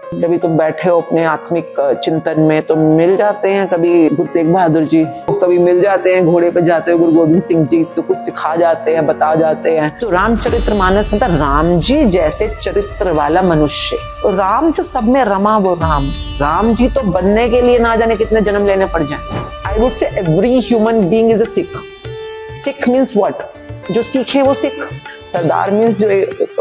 कभी तुम बैठे हो अपने आत्मिक चिंतन में तो मिल जाते हैं कभी गुरु तेग बहादुर जी, कभी मिल जाते हैं घोड़े पे जाते हुए गुरु गोविंद सिंह जी, तो कुछ सिखा जाते हैं, बता जाते हैं। तो रामचरितमानस मतलब राम जी जैसे चरित्र वाला मनुष्य, तो राम जो सब में रमा वो राम जी तो बनने के लिए ना जाने कितने जन्म लेने पड़ जाए। I would say every human being is a Sikh. Sikh means what? जो सीखे वो सिख। सरदार मीन्स जो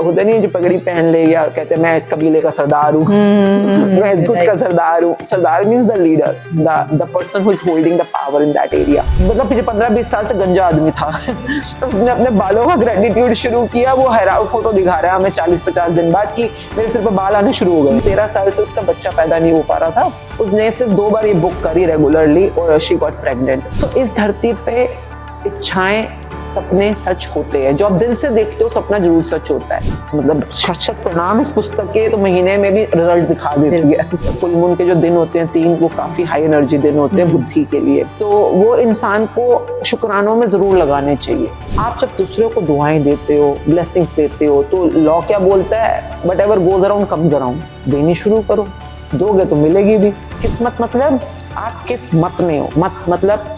होता नहीं, जो पगड़ी पहन ले या कहते हैं मैं इस कबीले का सरदार हूँ, मैं इस गुट का सरदार हूँ। Sardar means the leader, the person who is holding the power in that area. मतलब 15-20 साल से गंजा आदमी था उसने अपने बालों का ग्रेटिट्यूड शुरू किया। वो हैरान फोटो दिखा रहा है हमें 40-50 दिन बाद कि मेरे सिर पर बाल आने शुरू हो गए। 13 साल से उसका बच्चा पैदा नहीं हो पा रहा था। उसने सिर्फ 2 बार ये बुक करी रेगुलरली और शी गॉट प्रेग्नेंट। तो इस धरती पे इच्छाएं, सपने सच होते हैं। जो आप दिल से देखते हो सपना जरूर सच होता है। मतलब शत प्रणाम इस पुस्तक के, तो महीने में भी रिजल्ट दिखा देती है। फुल मून के जो दिन होते हैं 3, वो काफी हाई एनर्जी दिन होते हैं बुद्धि के लिए, तो वो इंसान को शुक्रानों में जरूर लगाने चाहिए। आप जब दूसरों को दुआएं देते हो, ब्लेसिंग्स देते हो, तो लॉ क्या बोलता है? What ever goes around comes around. देनी शुरू करो, दोगे तो मिलेगी भी। किस्मत मतलब आप किस मत में हो। मत मतलब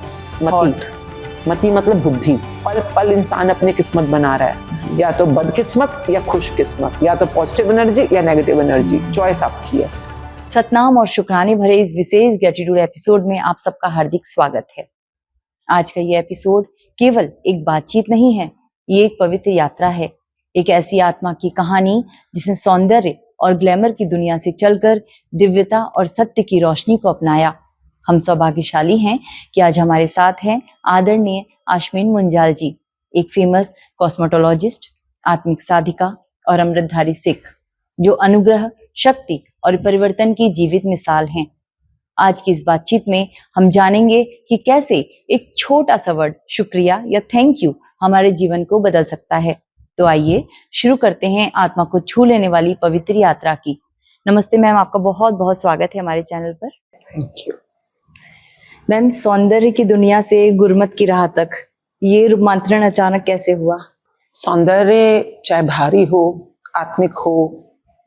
मति मतलब बुद्धि। पल पल इंसान अपनी किस्मत बना रहा है, या तो बदकिस्मत या खुश किस्मत, या तो पॉजिटिव एनर्जी या नेगेटिव एनर्जी। चॉइस आपकी है। सतनाम और शुक्राने भरे इस विशेष ग्रेटिट्यूड एपिसोड में आप सबका हार्दिक स्वागत है। आज का ये एपिसोड केवल एक बातचीत नहीं है, ये एक पवित्र यात्रा है। एक ऐसी आत्मा की कहानी जिसने सौंदर्य और ग्लैमर की दुनिया से चलकर दिव्यता और सत्य की रोशनी को अपनाया। हम सौभाग्यशाली हैं कि आज हमारे साथ हैं आदरणीय आश्विन मुंजाल जी, एक फेमस कॉस्मेटोलॉजिस्ट, आत्मिक साधिका और अमृतधारी सिख, जो अनुग्रह, शक्ति और परिवर्तन की जीवित मिसाल हैं। आज की इस बातचीत में हम जानेंगे कि कैसे एक छोटा सा वर्ड शुक्रिया या थैंक यू हमारे जीवन को बदल सकता है। तो आइए शुरू करते हैं आत्मा को छू लेने वाली पवित्र यात्रा की। नमस्ते मैम, आपका बहुत बहुत स्वागत है हमारे चैनल पर। थैंक यू मैम, सौंदर्य की दुनिया से गुरमत की राह तक ये रूपांतरण अचानक कैसे हुआ? सौंदर्य चाहे भारी हो, आत्मिक हो,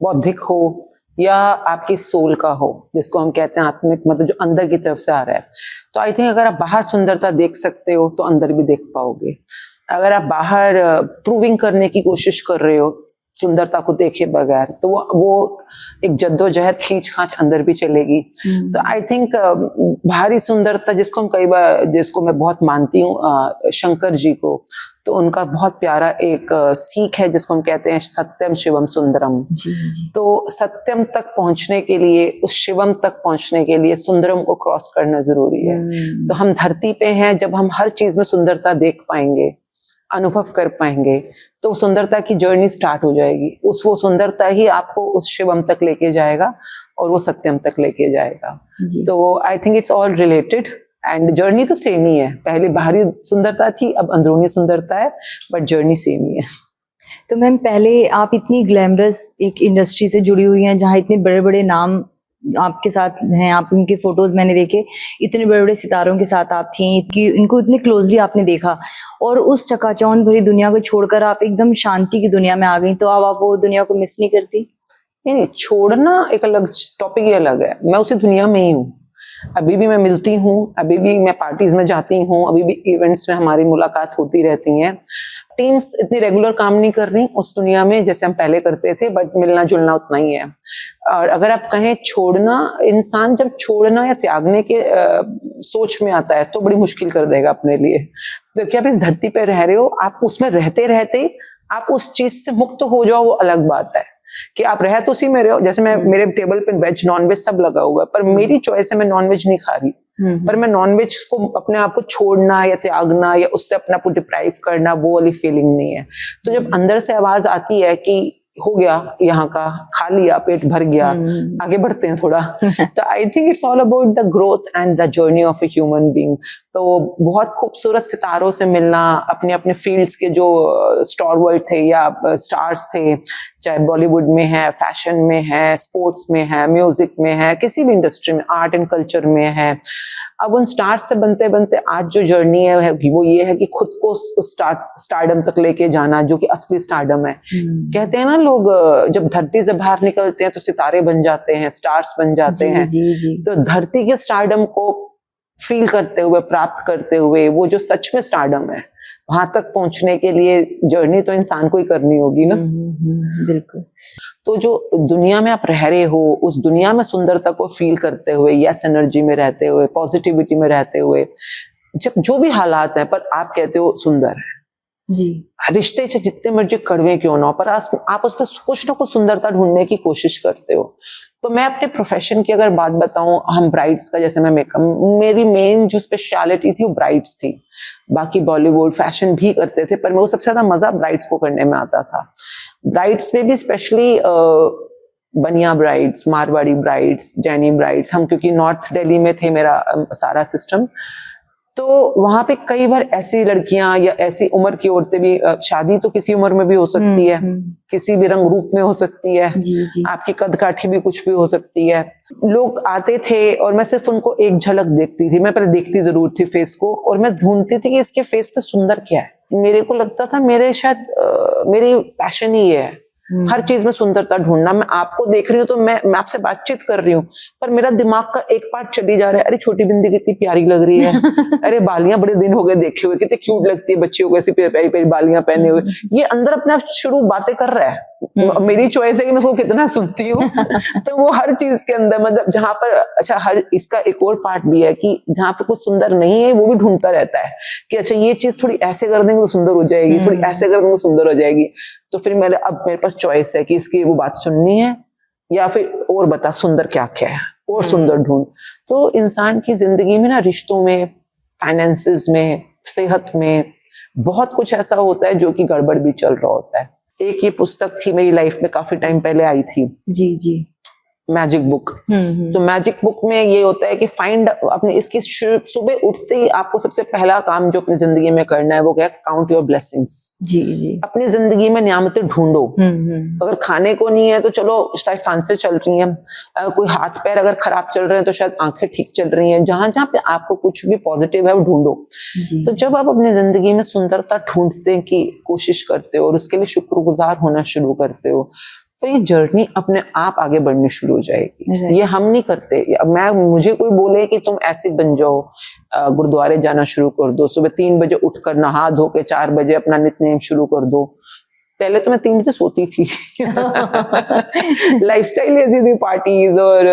बौद्धिक हो, या आपकी सोल का हो, जिसको हम कहते हैं आत्मिक, मतलब जो अंदर की तरफ से आ रहा है। तो आई थिंक अगर आप बाहर सुंदरता देख सकते हो तो अंदर भी देख पाओगे। अगर आप बाहर प्रूविंग करने की कोशिश कर रहे हो सुंदरता को देखे बगैर, तो वो एक जद्दोजहद खींच खांच अंदर भी चलेगी। तो आई थिंक भारी सुंदरता, जिसको हम कई बार, जिसको मैं बहुत मानती हूँ शंकर जी को, तो उनका बहुत प्यारा एक सीख है जिसको हम कहते हैं सत्यम शिवम सुंदरम। तो सत्यम तक पहुंचने के लिए, उस शिवम तक पहुंचने के लिए सुंदरम को क्रॉस करना जरूरी है। तो हम धरती पे हैं, जब हम हर चीज में सुंदरता देख पाएंगे, अनुभव कर पाएंगे, तो सुंदरता की जर्नी स्टार्ट हो जाएगी। वो सुंदरता ही आपको उस शिवम तक लेके जाएगा और वो सत्यम तक लेके जाएगा। तो I think it's all related and journey तो सेम ही है। पहले बाहरी सुंदरता थी, अब अंदरूनी सुंदरता है, बट जर्नी सेम ही है। तो मैम, पहले आप इतनी ग्लैमरस एक इंडस्ट्री से जुड़ी हुई हैं जहाँ इतने बड़े बड़े नाम आपके साथ हैं, आप उनके फोटोज मैंने देखे, इतने बड़े बड़े सितारों के साथ आप थी कि इनको इतने क्लोजली आपने देखा, और उस चकाचौंध भरी दुनिया को छोड़कर आप एकदम शांति की दुनिया में आ गई, तो अब आप वो दुनिया को मिस नहीं करती? नहीं, छोड़ना एक अलग टॉपिक ही अलग है। मैं उसी दुनिया में ही हूँ। अभी भी मैं मिलती हूँ, अभी भी मैं पार्टीज में जाती हूँ, अभी भी इवेंट्स में हमारी मुलाकात होती रहती हैं। टीम्स इतनी रेगुलर काम नहीं कर रही उस दुनिया में जैसे हम पहले करते थे, बट मिलना जुलना उतना ही है। और अगर आप कहें छोड़ना, इंसान जब छोड़ना या त्यागने के सोच में आता है तो बड़ी मुश्किल कर देगा अपने लिए। क्योंकि आप इस धरती पे रह रहे हो, आप उसमें रहते रहते आप उस चीज से मुक्त हो जाओ, वो अलग बात है। कि आप रह तो उसी में रहे हो। जैसे मैं, मेरे टेबल पे वेज नॉन वेज सब लगा हुआ है, पर मेरी चॉइस है, मैं नॉन वेज नहीं खा रही। पर मैं नॉन वेज को अपने आप को छोड़ना या त्यागना या उससे अपने आप को डिप्राइव करना, वो वाली फीलिंग नहीं है। तो जब अंदर से आवाज आती है कि हो गया यहाँ का, खा लिया, पेट भर गया, आगे बढ़ते हैं थोड़ा, तो I think it's all about the growth and the journey of a human being. तो बहुत खूबसूरत सितारों से मिलना, अपने अपने फील्ड्स के जो स्टार वर्ल्ड थे या स्टार्स थे, चाहे बॉलीवुड में है, फैशन में है, स्पोर्ट्स में है, म्यूजिक में है, किसी भी इंडस्ट्री में, आर्ट एंड कल्चर में है। अब उन स्टार्स से बनते बनते आज जो जर्नी है वो ये है कि खुद को स्टारडम तक लेके जाना, जो कि असली स्टारडम है। कहते हैं ना लोग, जब धरती से बाहर निकलते हैं तो सितारे बन जाते हैं, स्टार्स बन जाते हैं। तो धरती के स्टारडम को फील करते हुए, प्राप्त करते हुए, वो जो सच में स्टारडम है, वहां तक पहुंचने के लिए जर्नी तो इंसान को ही करनी होगी ना। बिल्कुल। तो जो दुनिया में आप रह रहे हो, उस दुनिया में सुंदरता को फील करते हुए, यस एनर्जी में रहते हुए, पॉजिटिविटी में रहते हुए, जब जो भी हालात है पर आप कहते हो सुंदर है जी, रिश्ते से जितने मर्जी कड़वे क्यों ना हो, पर आप उसमें कुछ ना कुछ सुंदरता ढूंढने की कोशिश करते हो। तो मैं अपने प्रोफेशन की अगर बात बताऊं, हम ब्राइड्स का, जैसे मैं मेकअप, मेरी मेन जो स्पेशलिटी थी वो ब्राइड्स थी। बाकी बॉलीवुड फैशन भी करते थे, पर मेरे को सबसे ज्यादा मजा ब्राइड्स को करने में आता था। ब्राइड्स में भी स्पेशली बनिया ब्राइड्स, मारवाड़ी ब्राइड्स, जैनी ब्राइड्स। हम क्योंकि नॉर्थ दिल्ली में थे मेरा सारा सिस्टम, तो वहां पे कई बार ऐसी लड़कियां या ऐसी उम्र की औरतें भी, शादी तो किसी उम्र में भी हो सकती है, किसी भी रंग रूप में हो सकती है, जी। आपकी कद काठी भी कुछ भी हो सकती है। लोग आते थे और मैं सिर्फ उनको एक झलक देखती थी। मैं पहले देखती जरूर थी फेस को, और मैं ढूंढती थी कि इसके फेस पे सुंदर क्या है। मेरे को लगता था मेरी पैशन ही है हर चीज में सुंदरता ढूंढना। मैं आपको देख रही हूँ तो मैं आपसे बातचीत कर रही हूँ, पर मेरा दिमाग का एक पार्ट चली जा रहा है, अरे छोटी बिंदी कितनी प्यारी लग रही है, अरे बालियां बड़े दिन हो गए देखे हुए, कितनी क्यूट लगती है बच्चियों को ऐसी प्यारी प्यारी बालियां पहने हुए। ये अंदर अपने आप शुरू बातें कर रहा है। मेरी चॉइस है कि मैं उसको कितना सुनती हूँ। तो वो हर चीज के अंदर, मतलब जहां पर, अच्छा, हर इसका एक और पार्ट भी है कि जहां पे कुछ सुंदर नहीं है वो भी ढूंढता रहता है कि अच्छा ये चीज थोड़ी ऐसे कर देंगे तो सुंदर हो जाएगी, थोड़ी ऐसे कर देंगे तो सुंदर हो जाएगी। तो फिर मेरे पास चॉइस है कि इसकी वो बात सुननी है या फिर और बता सुंदर क्या क्या है, और सुंदर ढूंढ। तो इंसान की जिंदगी में ना, रिश्तों में, फाइनेंसेस में, सेहत में बहुत कुछ ऐसा होता है जो कि गड़बड़ भी चल रहा होता है। एक ये पुस्तक थी मेरी लाइफ में, काफी टाइम पहले आई थी, जी, मैजिक बुक। तो मैजिक बुक में ये होता है कि फाइंड अपने, इसकी सुबह उठते ही आपको सबसे पहला काम जो अपनी जिंदगी में करना है वो क्या है, काउंट योर ब्लेसिंग्स। जी। अपनी जिंदगी में नियामतें ढूंढो। अगर खाने को नहीं है तो चलो शायद सांसें चल रही हैं, अगर कोई हाथ पैर अगर खराब चल रहे हैं तो शायद आंखें ठीक चल रही हैं। जहां जहां पे आपको कुछ भी पॉजिटिव है वो ढूंढो। तो जब आप अपनी जिंदगी में सुंदरता ढूंढने की कोशिश करते हो और उसके लिए शुक्रगुजार होना शुरू करते हो, तो ये जर्नी अपने आप आगे बढ़नी शुरू हो जाएगी। ये हम नहीं करते। मुझे कोई बोले कि तुम ऐसे बन जाओ, गुरुद्वारे जाना शुरू कर दो, सुबह 3 बजे उठकर नहा धो के 4 बजे अपना नित्य शुरू कर दो। पहले तो मैं 3 बजे सोती थी। लाइफस्टाइल ऐसी थी, पार्टीज और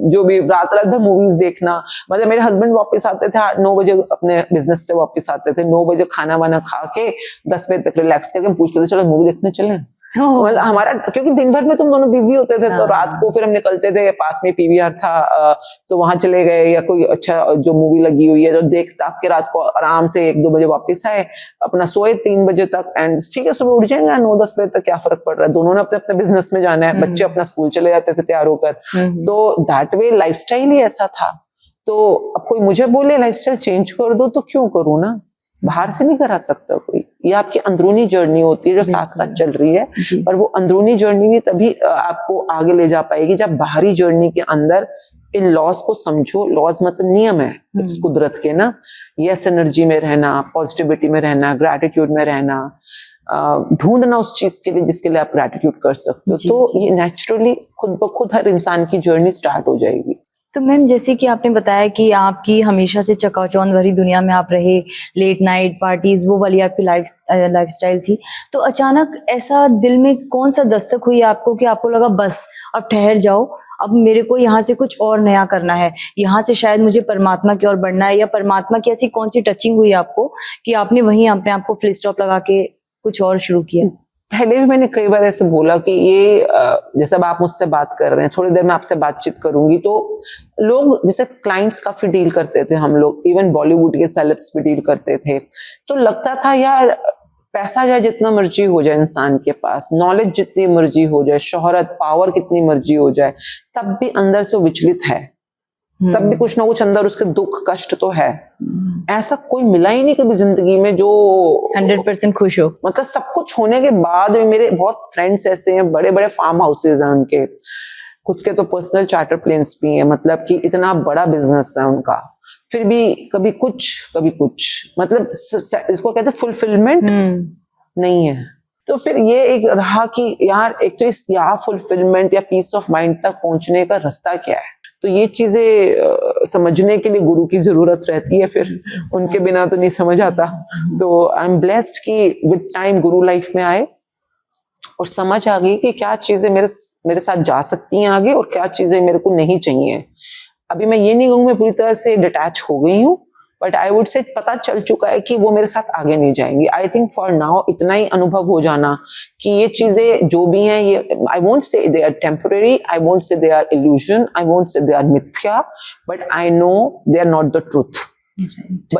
जो भी, रात रात भर मूवीज देखना। मतलब मेरे हस्बैंड वापस आते थे 9 बजे, अपने बिजनेस से वापस आते थे 9 बजे, खाना वाना खा के 10 बजे तक रिलैक्स करके पूछते थे चलो मूवी देखने चलें। मतलब हमारा, क्योंकि दिन भर में तुम दोनों बिजी होते थे, तो रात को फिर हम निकलते थे, पास में पीवीआर था तो वहां चले गए, या कोई अच्छा जो मूवी लगी हुई है जो देख ताक के रात को आराम से 1-2 बजे वापस आए, अपना सोए 3 बजे तक, एंड ठीक है सुबह उठ जाएंगे 9-10 बजे तक, क्या फर्क पड़ रहा है, दोनों ने अपने अपने बिजनेस में जाना है, बच्चे अपना स्कूल चले जाते थे तैयार होकर। तो दैट वे लाइफस्टाइल ही ऐसा था। तो अब कोई मुझे बोले लाइफस्टाइल चेंज कर दो, तो क्यों करूँ ना, बाहर से नहीं करा सकता कोई। ये आपकी अंदरूनी जर्नी होती है जो साथ साथ चल रही है, और वो अंदरूनी जर्नी भी तभी आपको आगे ले जा पाएगी जब बाहरी जर्नी के अंदर इन लॉज को समझो। लॉज मतलब नियम है इस कुदरत के ना, यस एनर्जी में रहना, पॉजिटिविटी में रहना, ग्रैटिट्यूड में रहना, ढूंढना उस चीज के लिए जिसके लिए आप ग्रैटिट्यूड कर सकते हो। तो ये नेचुरली खुद ब खुद हर इंसान की जर्नी स्टार्ट हो जाएगी। तो मैम, जैसे कि आपने बताया कि आपकी हमेशा से चकाचौंध भरी दुनिया में आप रहे, लेट नाइट पार्टीज, वो वाली आपकी लाइफस्टाइल थी, तो अचानक ऐसा दिल में कौन सा दस्तक हुई आपको कि आपको लगा बस अब ठहर जाओ, अब मेरे को यहाँ से कुछ और नया करना है, यहाँ से शायद मुझे परमात्मा की ओर बढ़ना है, या परमात्मा की ऐसी कौन सी टचिंग हुई आपको कि आपने वहीं अपने आप को फुल स्टॉप लगा के कुछ और शुरू किया? पहले भी मैंने कई बार ऐसे बोला कि ये जैसे अब आप मुझसे बात कर रहे हैं, थोड़ी देर में आपसे बातचीत करूंगी, तो लोग जैसे क्लाइंट्स काफी डील करते थे हम लोग, इवन बॉलीवुड के सेलेब्स भी डील करते थे, तो लगता था यार पैसा जाए जितना मर्जी हो जाए इंसान के पास, नॉलेज जितनी मर्जी हो जाए, शोहरत पावर कितनी मर्जी हो जाए, तब भी अंदर से विचलित है तब भी कुछ ना कुछ अंदर उसके दुख कष्ट तो है। ऐसा कोई मिला ही नहीं कभी जिंदगी में जो 100% खुश हो। मतलब सब कुछ होने के बाद भी। मेरे बहुत फ्रेंड्स ऐसे हैं, बड़े बड़े फार्म हाउसेज हैं उनके, खुद के तो पर्सनल चार्टर प्लेन्स भी हैं, मतलब कि इतना बड़ा बिजनेस है उनका, फिर भी कभी कुछ मतलब इसको कहते हैं फुलफिलमेंट नहीं है। तो फिर ये एक रहा कि यार एक तो इस यहाँ फुलफिलमेंट या पीस ऑफ माइंड तक पहुंचने का रास्ता क्या है। तो ये चीजें समझने के लिए गुरु की जरूरत रहती है, फिर उनके बिना तो नहीं समझ आता। तो आई एम ब्लेस्ड कि विद टाइम गुरु लाइफ में आए और समझ आ गई कि क्या चीजें मेरे साथ जा सकती हैं आगे और क्या चीजें मेरे को नहीं चाहिए। अभी मैं ये नहीं कहूँ मैं पूरी तरह से डिटैच हो गई हूँ, बट आई वुड से पता चल चुका है कि वो मेरे साथ आगे नहीं जाएंगी। आई थिंक फॉर नाउ इतना ही अनुभव हो जाना कि ये चीजें जो भी हैं, ये I won't say they are temporary, I won't say they are illusion, I won't say they are मिथ्या, but I know they are not the truth.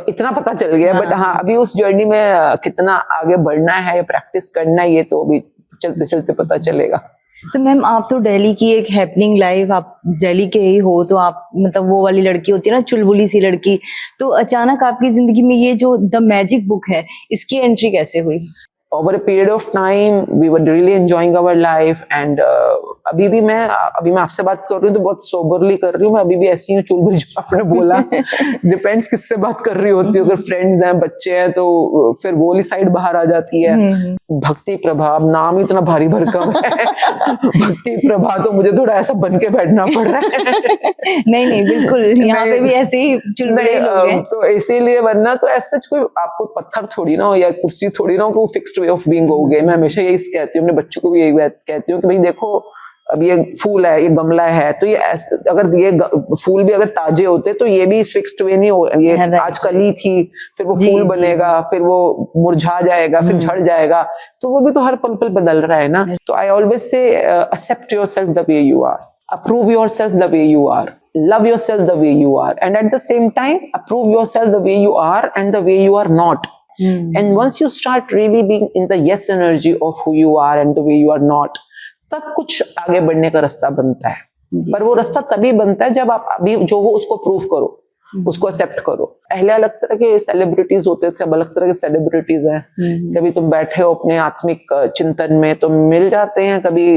इतना पता चल गया। बट हाँ, अभी उस जर्नी में कितना आगे बढ़ना है या प्रैक्टिस करना है, ये तो अभी चलते चलते पता चलेगा। तो मैम, आप तो दिल्ली की एक हैपनिंग लाइफ, आप दिल्ली के ही हो, तो आप मतलब वो वाली लड़की होती है ना, चुलबुली सी लड़की, तो अचानक आपकी जिंदगी में ये जो द मैजिक बुक है, इसकी एंट्री कैसे हुई? Over a period of time, we were really enjoying our life and अभी मैं आपसे बात कर रही हूँ तो बहुत सोबरली कर रही हूँ। मैं अभी भी ऐसी हूँ चुलबुल, जो आपने बोला। डिपेंड्स किससे बात कर रही होती है। अगर फ्रेंड्स हैं, बच्चे हैं, तो फिर वो वाली साइड बाहर आ जाती है। भक्ति प्रभा, नाम ही इतना भारी भरकम है। भक्ति प्रभा तो मुझे थोड़ा ऐसा बन के बैठना पड़ रहा है। नहीं बिल्कुल, यहाँ पे भी ऐसे ही चुलबुले लोग हैं। तो इसीलिए, वरना तो ऐसा कोई आपको पत्थर थोड़ी ना हो या कुर्सी थोड़ी ना हो कि फिक्स्ड वे ऑफ बीइंग हो गए। मैं हमेशा यही कहती हूँ, अपने बच्चों को भी यही बात कहती हूँ कि भाई देखो, अब ये फूल है, ये गमला है, तो ये अगर ये फूल भी अगर ताजे होते तो ये भी फिक्स्ड वे नहीं हो, ये आज कली थी, फिर वो फूल बनेगा, फिर वो मुरझा जाएगा, फिर झड़ जाएगा, तो वो भी तो हर पल पल बदल रहा है ना। तो I always say accept yourself the way you are, approve yourself the way you are, love yourself the way you are, and at the same time approve yourself the way you are and the way you are not. And once you start really being in the yes energy of who you are and the way you are not, तब कुछ आगे बढ़ने का रास्ता बनता है। पर वो रास्ता तभी बनता है जब आप अभी जो हो उसको प्रूव करो, उसको एक्सेप्ट करो। पहले अलग तरह के सेलिब्रिटीज होते थे, अब अलग तरह के सेलिब्रिटीज हैं। कभी तुम बैठे हो अपने आत्मिक चिंतन में तो मिल जाते हैं, कभी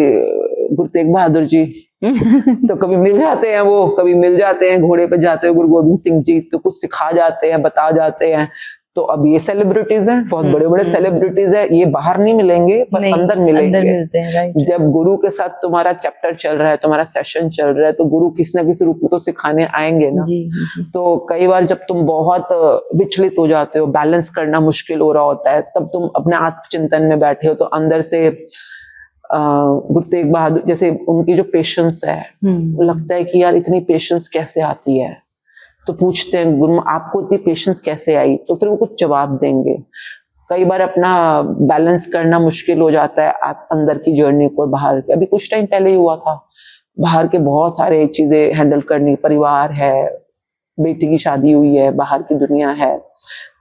गुरु तेग बहादुर जी तो कभी मिल जाते हैं वो, कभी मिल जाते हैं घोड़े पे जाते हुए गुरु गोविंद सिंह जी, तो कुछ सिखा जाते हैं, बता जाते हैं। तो अब ये सेलिब्रिटीज हैं, बहुत बड़े बड़े सेलिब्रिटीज हैं, ये बाहर नहीं मिलेंगे पर अंदर मिलेंगे। अंदर मिलते हैं, राइट। जब गुरु के साथ तुम्हारा चैप्टर चल रहा है, तुम्हारा सेशन चल रहा है, तो गुरु किसी ना किसी रूप में तो सिखाने आएंगे ना। जी। तो कई बार जब तुम बहुत विचलित हो जाते हो, बैलेंस करना मुश्किल हो रहा होता है, तब तुम अपने आत्मचिंतन में बैठे हो, तो अंदर से गुरु तेग बहादुर जैसे उनकी जो पेशेंस है, लगता है कि यार इतनी पेशेंस कैसे आती है। तो पूछते हैं गुरु आपको इतनी पेशेंस कैसे आई, तो फिर वो कुछ जवाब देंगे। कई बार अपना बैलेंस करना मुश्किल हो जाता है, आप अंदर की जर्नी को बाहर के। अभी कुछ टाइम पहले ही हुआ था, बाहर के बहुत सारे चीजें हैंडल करनी, परिवार है, बेटी की शादी हुई है, बाहर की दुनिया है,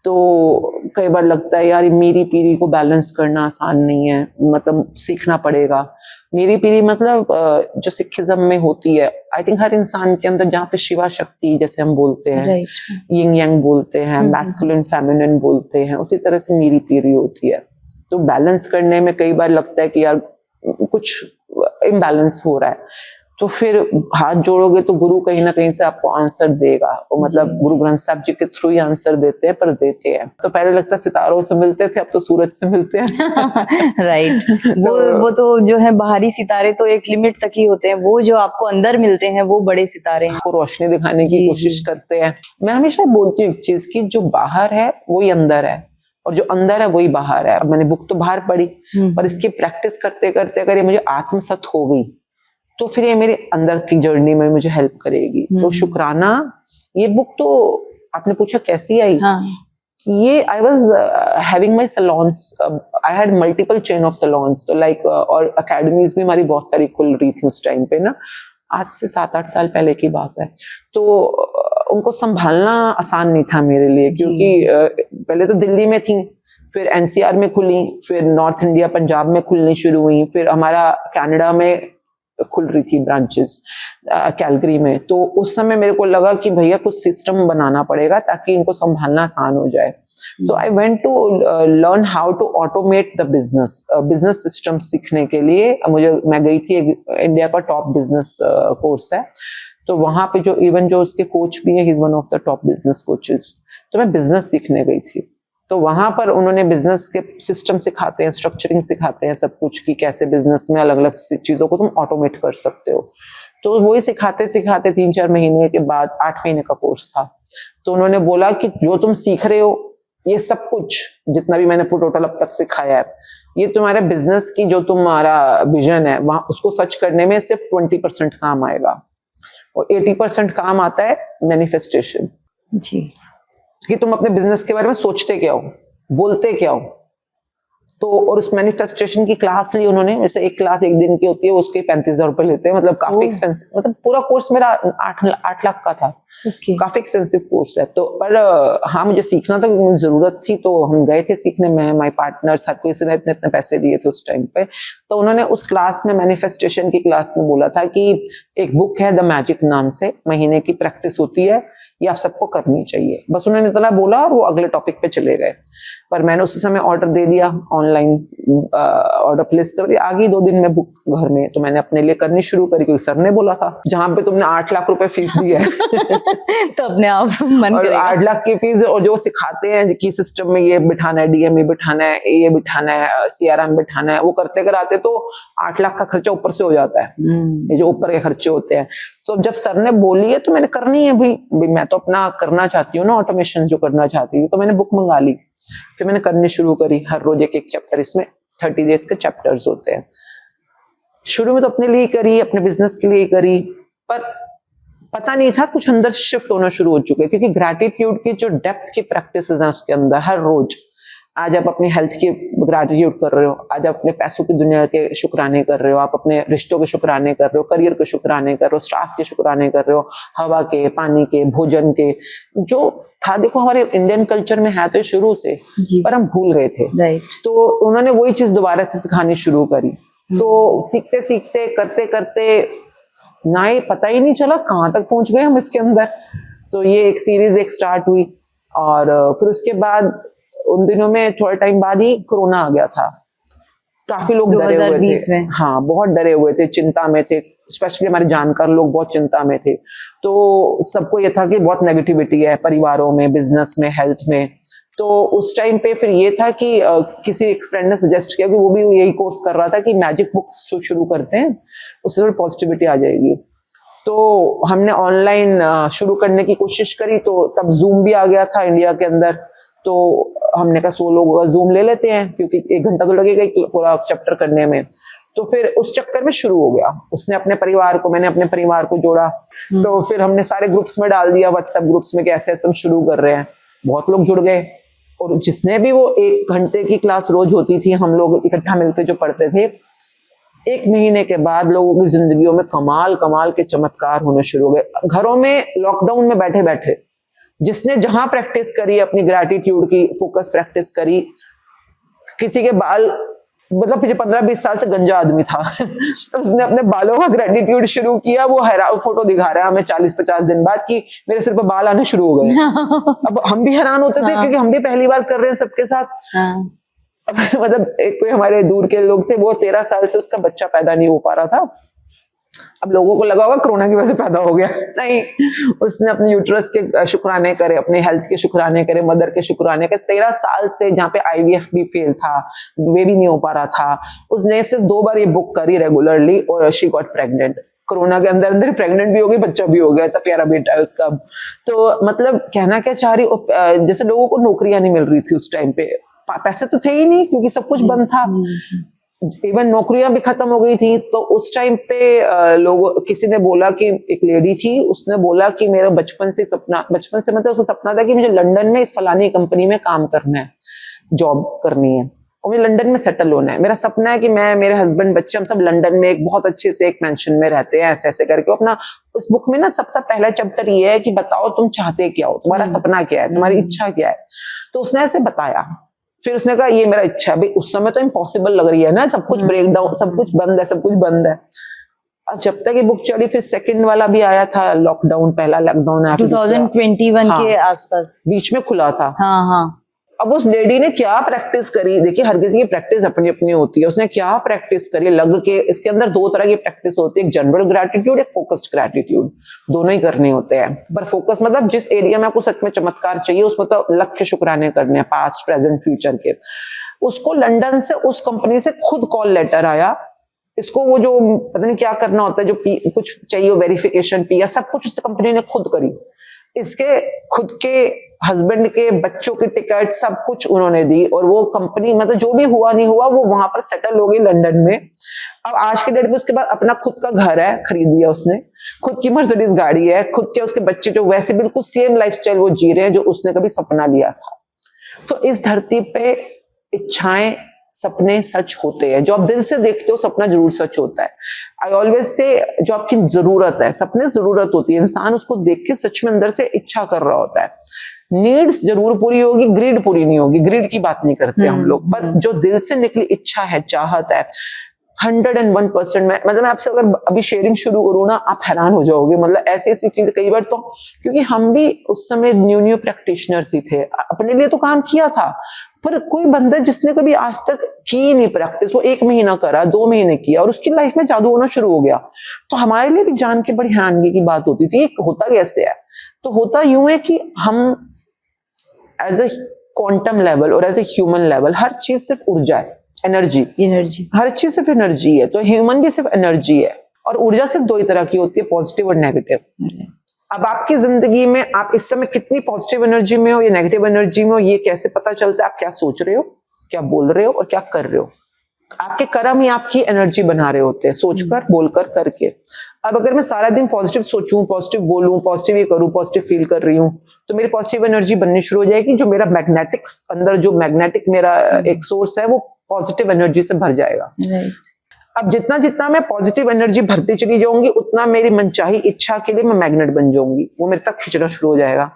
तो कई बार लगता है यार मेरी पीढ़ी को बैलेंस करना आसान नहीं है, मतलब सीखना पड़ेगा। मेरी पीढ़ी मतलब जो सिखिज्म में होती है, आई थिंक हर इंसान के अंदर जहाँ पे शिवा शक्ति जैसे हम बोलते हैं, यिंग यांग बोलते हैं, मैस्कुलिन फेमिनिन बोलते हैं, उसी तरह से मेरी पीढ़ी होती है। तो बैलेंस करने में कई बार लगता है कि यार कुछ इम्बैलेंस हो रहा है, तो फिर हाथ जोड़ोगे तो गुरु कहीं ना कहीं से आपको आंसर देगा। वो मतलब गुरु ग्रंथ साहब जी के थ्रू ही आंसर देते हैं, पर देते हैं। तो पहले लगता सितारों से मिलते थे, अब तो सूरज से मिलते हैं। राइट। वो तो जो है बाहरी सितारे तो एक लिमिट तक ही होते हैं, वो जो आपको अंदर मिलते हैं वो बड़े सितारे हैं, आपको रोशनी दिखाने की कोशिश करते हैं। मैं हमेशा बोलती हूँ एक चीज की, जो बाहर है वही अंदर है और जो अंदर है वही बाहर है। अब मैंने बुक तो बाहर पढ़ी, पर इसकी प्रैक्टिस करते करते अगर ये मुझे आत्मसत हो गई तो फिर ये मेरे अंदर की जर्नी में मुझे हेल्प करेगी। तो शुक्राना, ये बुक तो आपने पूछा कैसी आई। ये I was having my salons, I had multiple chain of salons, तो लाइक और अकेडमीज भी हमारी बहुत सारी खुल रही थी उस टाइम पे ना, आज से 7-8 साल पहले की बात है। तो उनको संभालना आसान नहीं था मेरे लिए, क्योंकि पहले तो दिल्ली में थी, फिर एनसीआर में खुली, फिर नॉर्थ इंडिया पंजाब में खुलनी शुरू हुई, फिर हमारा कनाडा में खुल रही थी ब्रांचेस कैलगरी में, तो उस समय मेरे को लगा कि भैया कुछ सिस्टम बनाना पड़ेगा ताकि इनको संभालना आसान हो जाए। तो I went to learn how to automate the business system सीखने के लिए। मैं गई थी, इंडिया का टॉप बिजनेस कोर्स है, तो वहां पे जो उसके कोच भी है, he is one of the top business coaches. तो मैं बिजनेस सीखने गई थी, तो वहां पर उन्होंने बिजनेस के सिस्टम सिखाते हैं, स्ट्रक्चरिंग सिखाते हैं, सब कुछ कि कैसे बिजनेस में अलग अलग चीजों को तुम ऑटोमेट कर सकते हो। तो वही सिखाते सिखाते 3-4 महीने के बाद 8 महीने का कोर्स था, तो उन्होंने बोला कि जो तुम सीख रहे हो ये सब कुछ जितना भी मैंने टोटल अब तक सिखाया है, ये तुम्हारे बिजनेस की जो तुम्हारा विजन है वहां उसको सच करने में सिर्फ 20% काम आएगा, और 80% काम आता है मैनिफेस्टेशन जी, कि तुम अपने बिजनेस के बारे में सोचते क्या हो, बोलते क्या हो। तो और उस मैनिफेस्टेशन की क्लास ली उन्होंने, जैसे एक क्लास 1 दिन की होती है, उसके 35,000 रुपए लेते हैं, मतलब काफी एक्सपेंसिव, मतलब पूरा कोर्स मेरा 8 लाख का था। काफी एक्सपेंसिव कोर्स है। तो पर हाँ, मुझे सीखना था क्योंकि मुझे जरूरत थी, तो हम गए थे सीखने में, माय पार्टनर्स, हर कोई ने इतने पैसे दिए थे उस टाइम पे। तो उन्होंने उस क्लास में, मैनिफेस्टेशन की क्लास में बोला था कि एक बुक है द मैजिक नाम से, महीने की प्रैक्टिस होती है, ये आप सबको करनी चाहिए। बस उन्होंने इतना बोला और वो अगले टॉपिक पे चले गए। पर मैंने उसी समय ऑर्डर दे दिया, ऑनलाइन ऑर्डर प्लेस कर दिया, आ गई 2 दिन में बुक घर में। तो मैंने अपने लिए करनी शुरू करी क्योंकि सर ने बोला था, जहां पे तुमने 8 लाख रुपए फीस दी है तो अपने आप मन और करेगा। 8 लाख की फीस, और जो सिखाते हैं कि सिस्टम में ये बिठाना है, डीएमए बिठाना है, ये बिठाना है, सीआरएम बिठाना है, वो करते कराते तो 8 लाख का खर्चा ऊपर से हो जाता है, ये जो ऊपर के खर्चे होते हैं। तो जब सर ने बोली है तो मैंने करनी है भाई, मैं तो अपना करना चाहती हूँ ना, ऑटोमेशन जो करना चाहती हूँ, तो मैंने बुक मंगा ली। फिर मैंने करनी शुरू करी, हर रोज एक चैप्टर, इसमें 30 डेज के चैप्टर्स होते हैं। शुरू में तो अपने लिए करी, अपने बिजनेस के लिए करी, पर पता नहीं था कुछ अंदर से शिफ्ट होना शुरू हो चुके, क्योंकि ग्रैटिट्यूड की जो डेप्थ की प्रैक्टिसेस हैं उसके अंदर हर रोज। आज आप अपनी हेल्थ की ग्रैटिट्यूड कर रहे हो, आज आप अपने पैसों की दुनिया के शुक्राने कर रहे हो, आप अपने रिश्तों के शुक्राने कर रहे हो, करियर के शुक्राने कर रहे हो, स्टाफ के शुक्राने कर रहे हो, हवा के, पानी के, भोजन के, जो था देखो हमारे इंडियन कल्चर में है तो शुरू से, पर हम भूल गए थे। राइट। तो उन्होंने वही चीज दोबारा से सिखानी शुरू करी। तो सीखते सीखते, करते करते ना ही पता ही नहीं चला कहाँ तक पहुंच गए हम इसके अंदर। तो ये एक सीरीज एक स्टार्ट हुई, और फिर उसके बाद उन दिनों में थोड़ा टाइम बाद ही कोरोना आ गया था। काफी लोग डरे हुए थे, हाँ बहुत डरे हुए थे, चिंता में थे, स्पेशली हमारे जानकार लोग बहुत चिंता में थे। तो सबको ये था कि बहुत नेगेटिविटी है परिवारों में, बिजनेस में, हेल्थ में। तो उस टाइम पे फिर ये था कि किसी एक फ्रेंड ने सजेस्ट किया कि वो भी यही कोर्स कर रहा था कि मैजिक बुक्स जो शुरू करते हैं उससे थोड़ी पॉजिटिविटी आ जाएगी। तो हमने ऑनलाइन शुरू करने की कोशिश करी, तो तब जूम भी आ गया था इंडिया के अंदर। तो हमने कहा 100 लोगों का जूम ले लेते हैं, क्योंकि 1 घंटा तो लगेगा पूरा चैप्टर करने में। तो फिर उस चक्कर में शुरू हो गया, उसने अपने परिवार को, मैंने अपने परिवार को जोड़ा। तो फिर हमने सारे ग्रुप्स में डाल दिया, व्हाट्सएप ग्रुप्स में कि ऐसे ऐसे हम शुरू कर रहे हैं। बहुत लोग जुड़ गए, और जिसने भी वो 1 घंटे की क्लास रोज होती थी, हम लोग इकट्ठा मिलकर जो पढ़ते थे, 1 महीने के बाद लोगों की जिंदगियों में कमाल कमाल के चमत्कार होने शुरू हो गए। घरों में लॉकडाउन में बैठे बैठे जिसने जहां प्रैक्टिस करी अपनी ग्रैटिट्यूड की, फोकस प्रैक्टिस करी, किसी के बाल, मतलब पिछले 15-20 साल से गंजा आदमी था उसने अपने बालों का ग्रैटिट्यूड शुरू किया। वो हैरान फोटो दिखा रहा है हमें 40-50 दिन बाद कि मेरे सिर पर बाल आने शुरू हो गए। अब हम भी हैरान होते थे, क्योंकि हम भी पहली बार कर रहे हैं सबके साथ। मतलब एक कोई हमारे दूर के लोग थे, वो 13 साल से उसका बच्चा पैदा नहीं हो पा रहा था। अब लोगों को लगा होगा कोरोना की वजह से पैदा हो गया, नहीं, उसने अपने यूट्रस के शुक्राने करे, अपने हेल्थ के शुक्राने करे, मदर के शुक्राने करे। 13 साल से, जहाँ पे IVF भी फेल था, बेबी नहीं हो पा रहा था, उसने सिर्फ 2 बार ये बुक करी रेगुलरली, और शी गॉट प्रेग्नेंट। कोरोना के अंदर अंदर प्रेग्नेंट भी हो गई, बच्चा भी हो गया, इतना प्यारा बेटा है उसका। तो मतलब कहना क्या चाह रही, जैसे लोगों को नौकरियां नहीं मिल रही थी उस टाइम पे, पैसे तो थे ही नहीं क्योंकि सब कुछ बंद था, इवन नौकरियां भी खत्म हो गई थी। तो उस टाइम पे लोग, किसी ने बोला कि एक लेडी थी, उसने बोला कि मेरा बचपन से मतलब उसका सपना था कि मुझे लंदन में इस फलानी कंपनी में काम करना है, जॉब करनी है, और मुझे लंदन में सेटल होना है। मेरा सपना है कि मैं, मेरे हस्बैंड, बच्चे, हम सब लंदन में एक बहुत अच्छे से एक मेंशन में रहते हैं, ऐसे ऐसे करके। अपना उस बुक में ना सबसे पहला चैप्टर ये है कि बताओ तुम चाहते क्या हो, तुम्हारा सपना क्या है, तुम्हारी इच्छा क्या है। तो उसने ऐसे बताया, फिर उसने कहा ये मेरा इच्छा है। भाई उस समय तो इम्पॉसिबल लग रही है ना, सब कुछ ब्रेक डाउन, सब कुछ बंद है, सब कुछ बंद है। अब जब तक ये बुक चढ़ी, फिर सेकंड वाला भी आया था लॉकडाउन, पहला लॉकडाउन आया 2021 के आसपास बीच में खुला था। हाँ। अब उस लेडी ने क्या प्रैक्टिस करी, देखिए हर किसी की प्रैक्टिस अपनी अपनी होती है, उसने क्या प्रैक्टिस करी लग के। इसके अंदर दो तरह की प्रैक्टिस होती है, एक जनरल ग्रैटिट्यूड, एक फोकस्ड ग्रैटिट्यूड, दोनों ही करने होते हैं। पर फोकस मतलब जिस एरिया में आपको सच में चमत्कार चाहिए उसमें तो लक्ष्य शुक्राने करने हैं, पास्ट प्रेजेंट फ्यूचर के। उसको लंदन से उस कंपनी से खुद कॉल लेटर आया, इसको वो जो पता नहीं क्या करना होता है, जो कुछ चाहिए वेरिफिकेशन पीआर, सब कुछ उस कंपनी ने खुद करी। इसके खुद के हस्बैंड के बच्चों की टिकट सब कुछ उन्होंने दी, और वो कंपनी मतलब जो भी हुआ नहीं हुआ वो वहां पर सेटल हो गई लंदन में। अब आज के डेट में उसके बाद अपना खुद का घर है, खरीद लिया उसने, खुद की मर्सिडीज गाड़ी है, खुद के उसके बच्चे जो वैसे बिल्कुल सेम लाइफस्टाइल वो जी रहे हैं जो उसने कभी सपना लिया था। तो इस धरती पे इच्छाएं सपने सच होते हैं, जो आप दिल से देखते हो सपना जरूर सच होता है। आई ऑलवेज से जो आपकी जरूरत है, सपने जरूरत होती है, इंसान उसको देख के सच में अंदर से इच्छा कर रहा होता है। नीड्स जरूर पूरी होगी, ग्रीड पूरी नहीं होगी, ग्रीड की बात नहीं करते हम लोग, पर जो दिल से निकली इच्छा है, चाहत है, 101% में मतलब मैं आपसे अगर अभी शेयरिंग शुरू करूँ ना, आप हैरान हो जाओगे। मतलब ऐसी ऐसी चीज कई बार तो, क्योंकि हम भी उस समय न्यू प्रैक्टिशनर्स ही थे, अपने लिए तो काम किया था, पर कोई बंदा जिसने कभी आज तक की नहीं प्रैक्टिस, वो 1 महीना करा, 2 महीने किया और उसकी लाइफ में जादू होना शुरू हो गया। तो हमारे लिए भी जान के बड़ी हैरानगी की बात होती थी, होता कैसे है? तो होता यूं है कि हम एज ए क्वांटम लेवल और एज ए ह्यूमन लेवल, हर चीज सिर्फ ऊर्जा है, एनर्जी, हर चीज सिर्फ एनर्जी है। तो ह्यूमन भी सिर्फ एनर्जी है, और ऊर्जा सिर्फ 2 ही तरह की होती है, पॉजिटिव और नेगेटिव। अब आपकी जिंदगी में आप इस समय कितनी पॉजिटिव एनर्जी में हो या नेगेटिव एनर्जी में हो, ये कैसे पता चलता है? आप क्या सोच रहे हो, क्या बोल रहे हो और क्या कर रहे हो। आपके कर्म ही आपकी एनर्जी बना रहे होते हैं, सोचकर, बोलकर, करके। अब अगर मैं सारा दिन पॉजिटिव सोचूं, पॉजिटिव बोलूं, पॉजिटिव ये करूं, पॉजिटिव फील कर रही हूं, तो मेरी पॉजिटिव एनर्जी बननी शुरू हो जाएगी। जो मेरा मैग्नेटिक्स अंदर, जो मैग्नेटिक मेरा एक सोर्स है, वो पॉजिटिव एनर्जी से भर जाएगा। अब जितना जितना मैं पॉजिटिव एनर्जी भरती चली जाऊंगी, उतना मेरी मनचाही इच्छा के लिए मैं मैग्नेट बन जाऊंगी, वो मेरे तक खींचना शुरू हो जाएगा।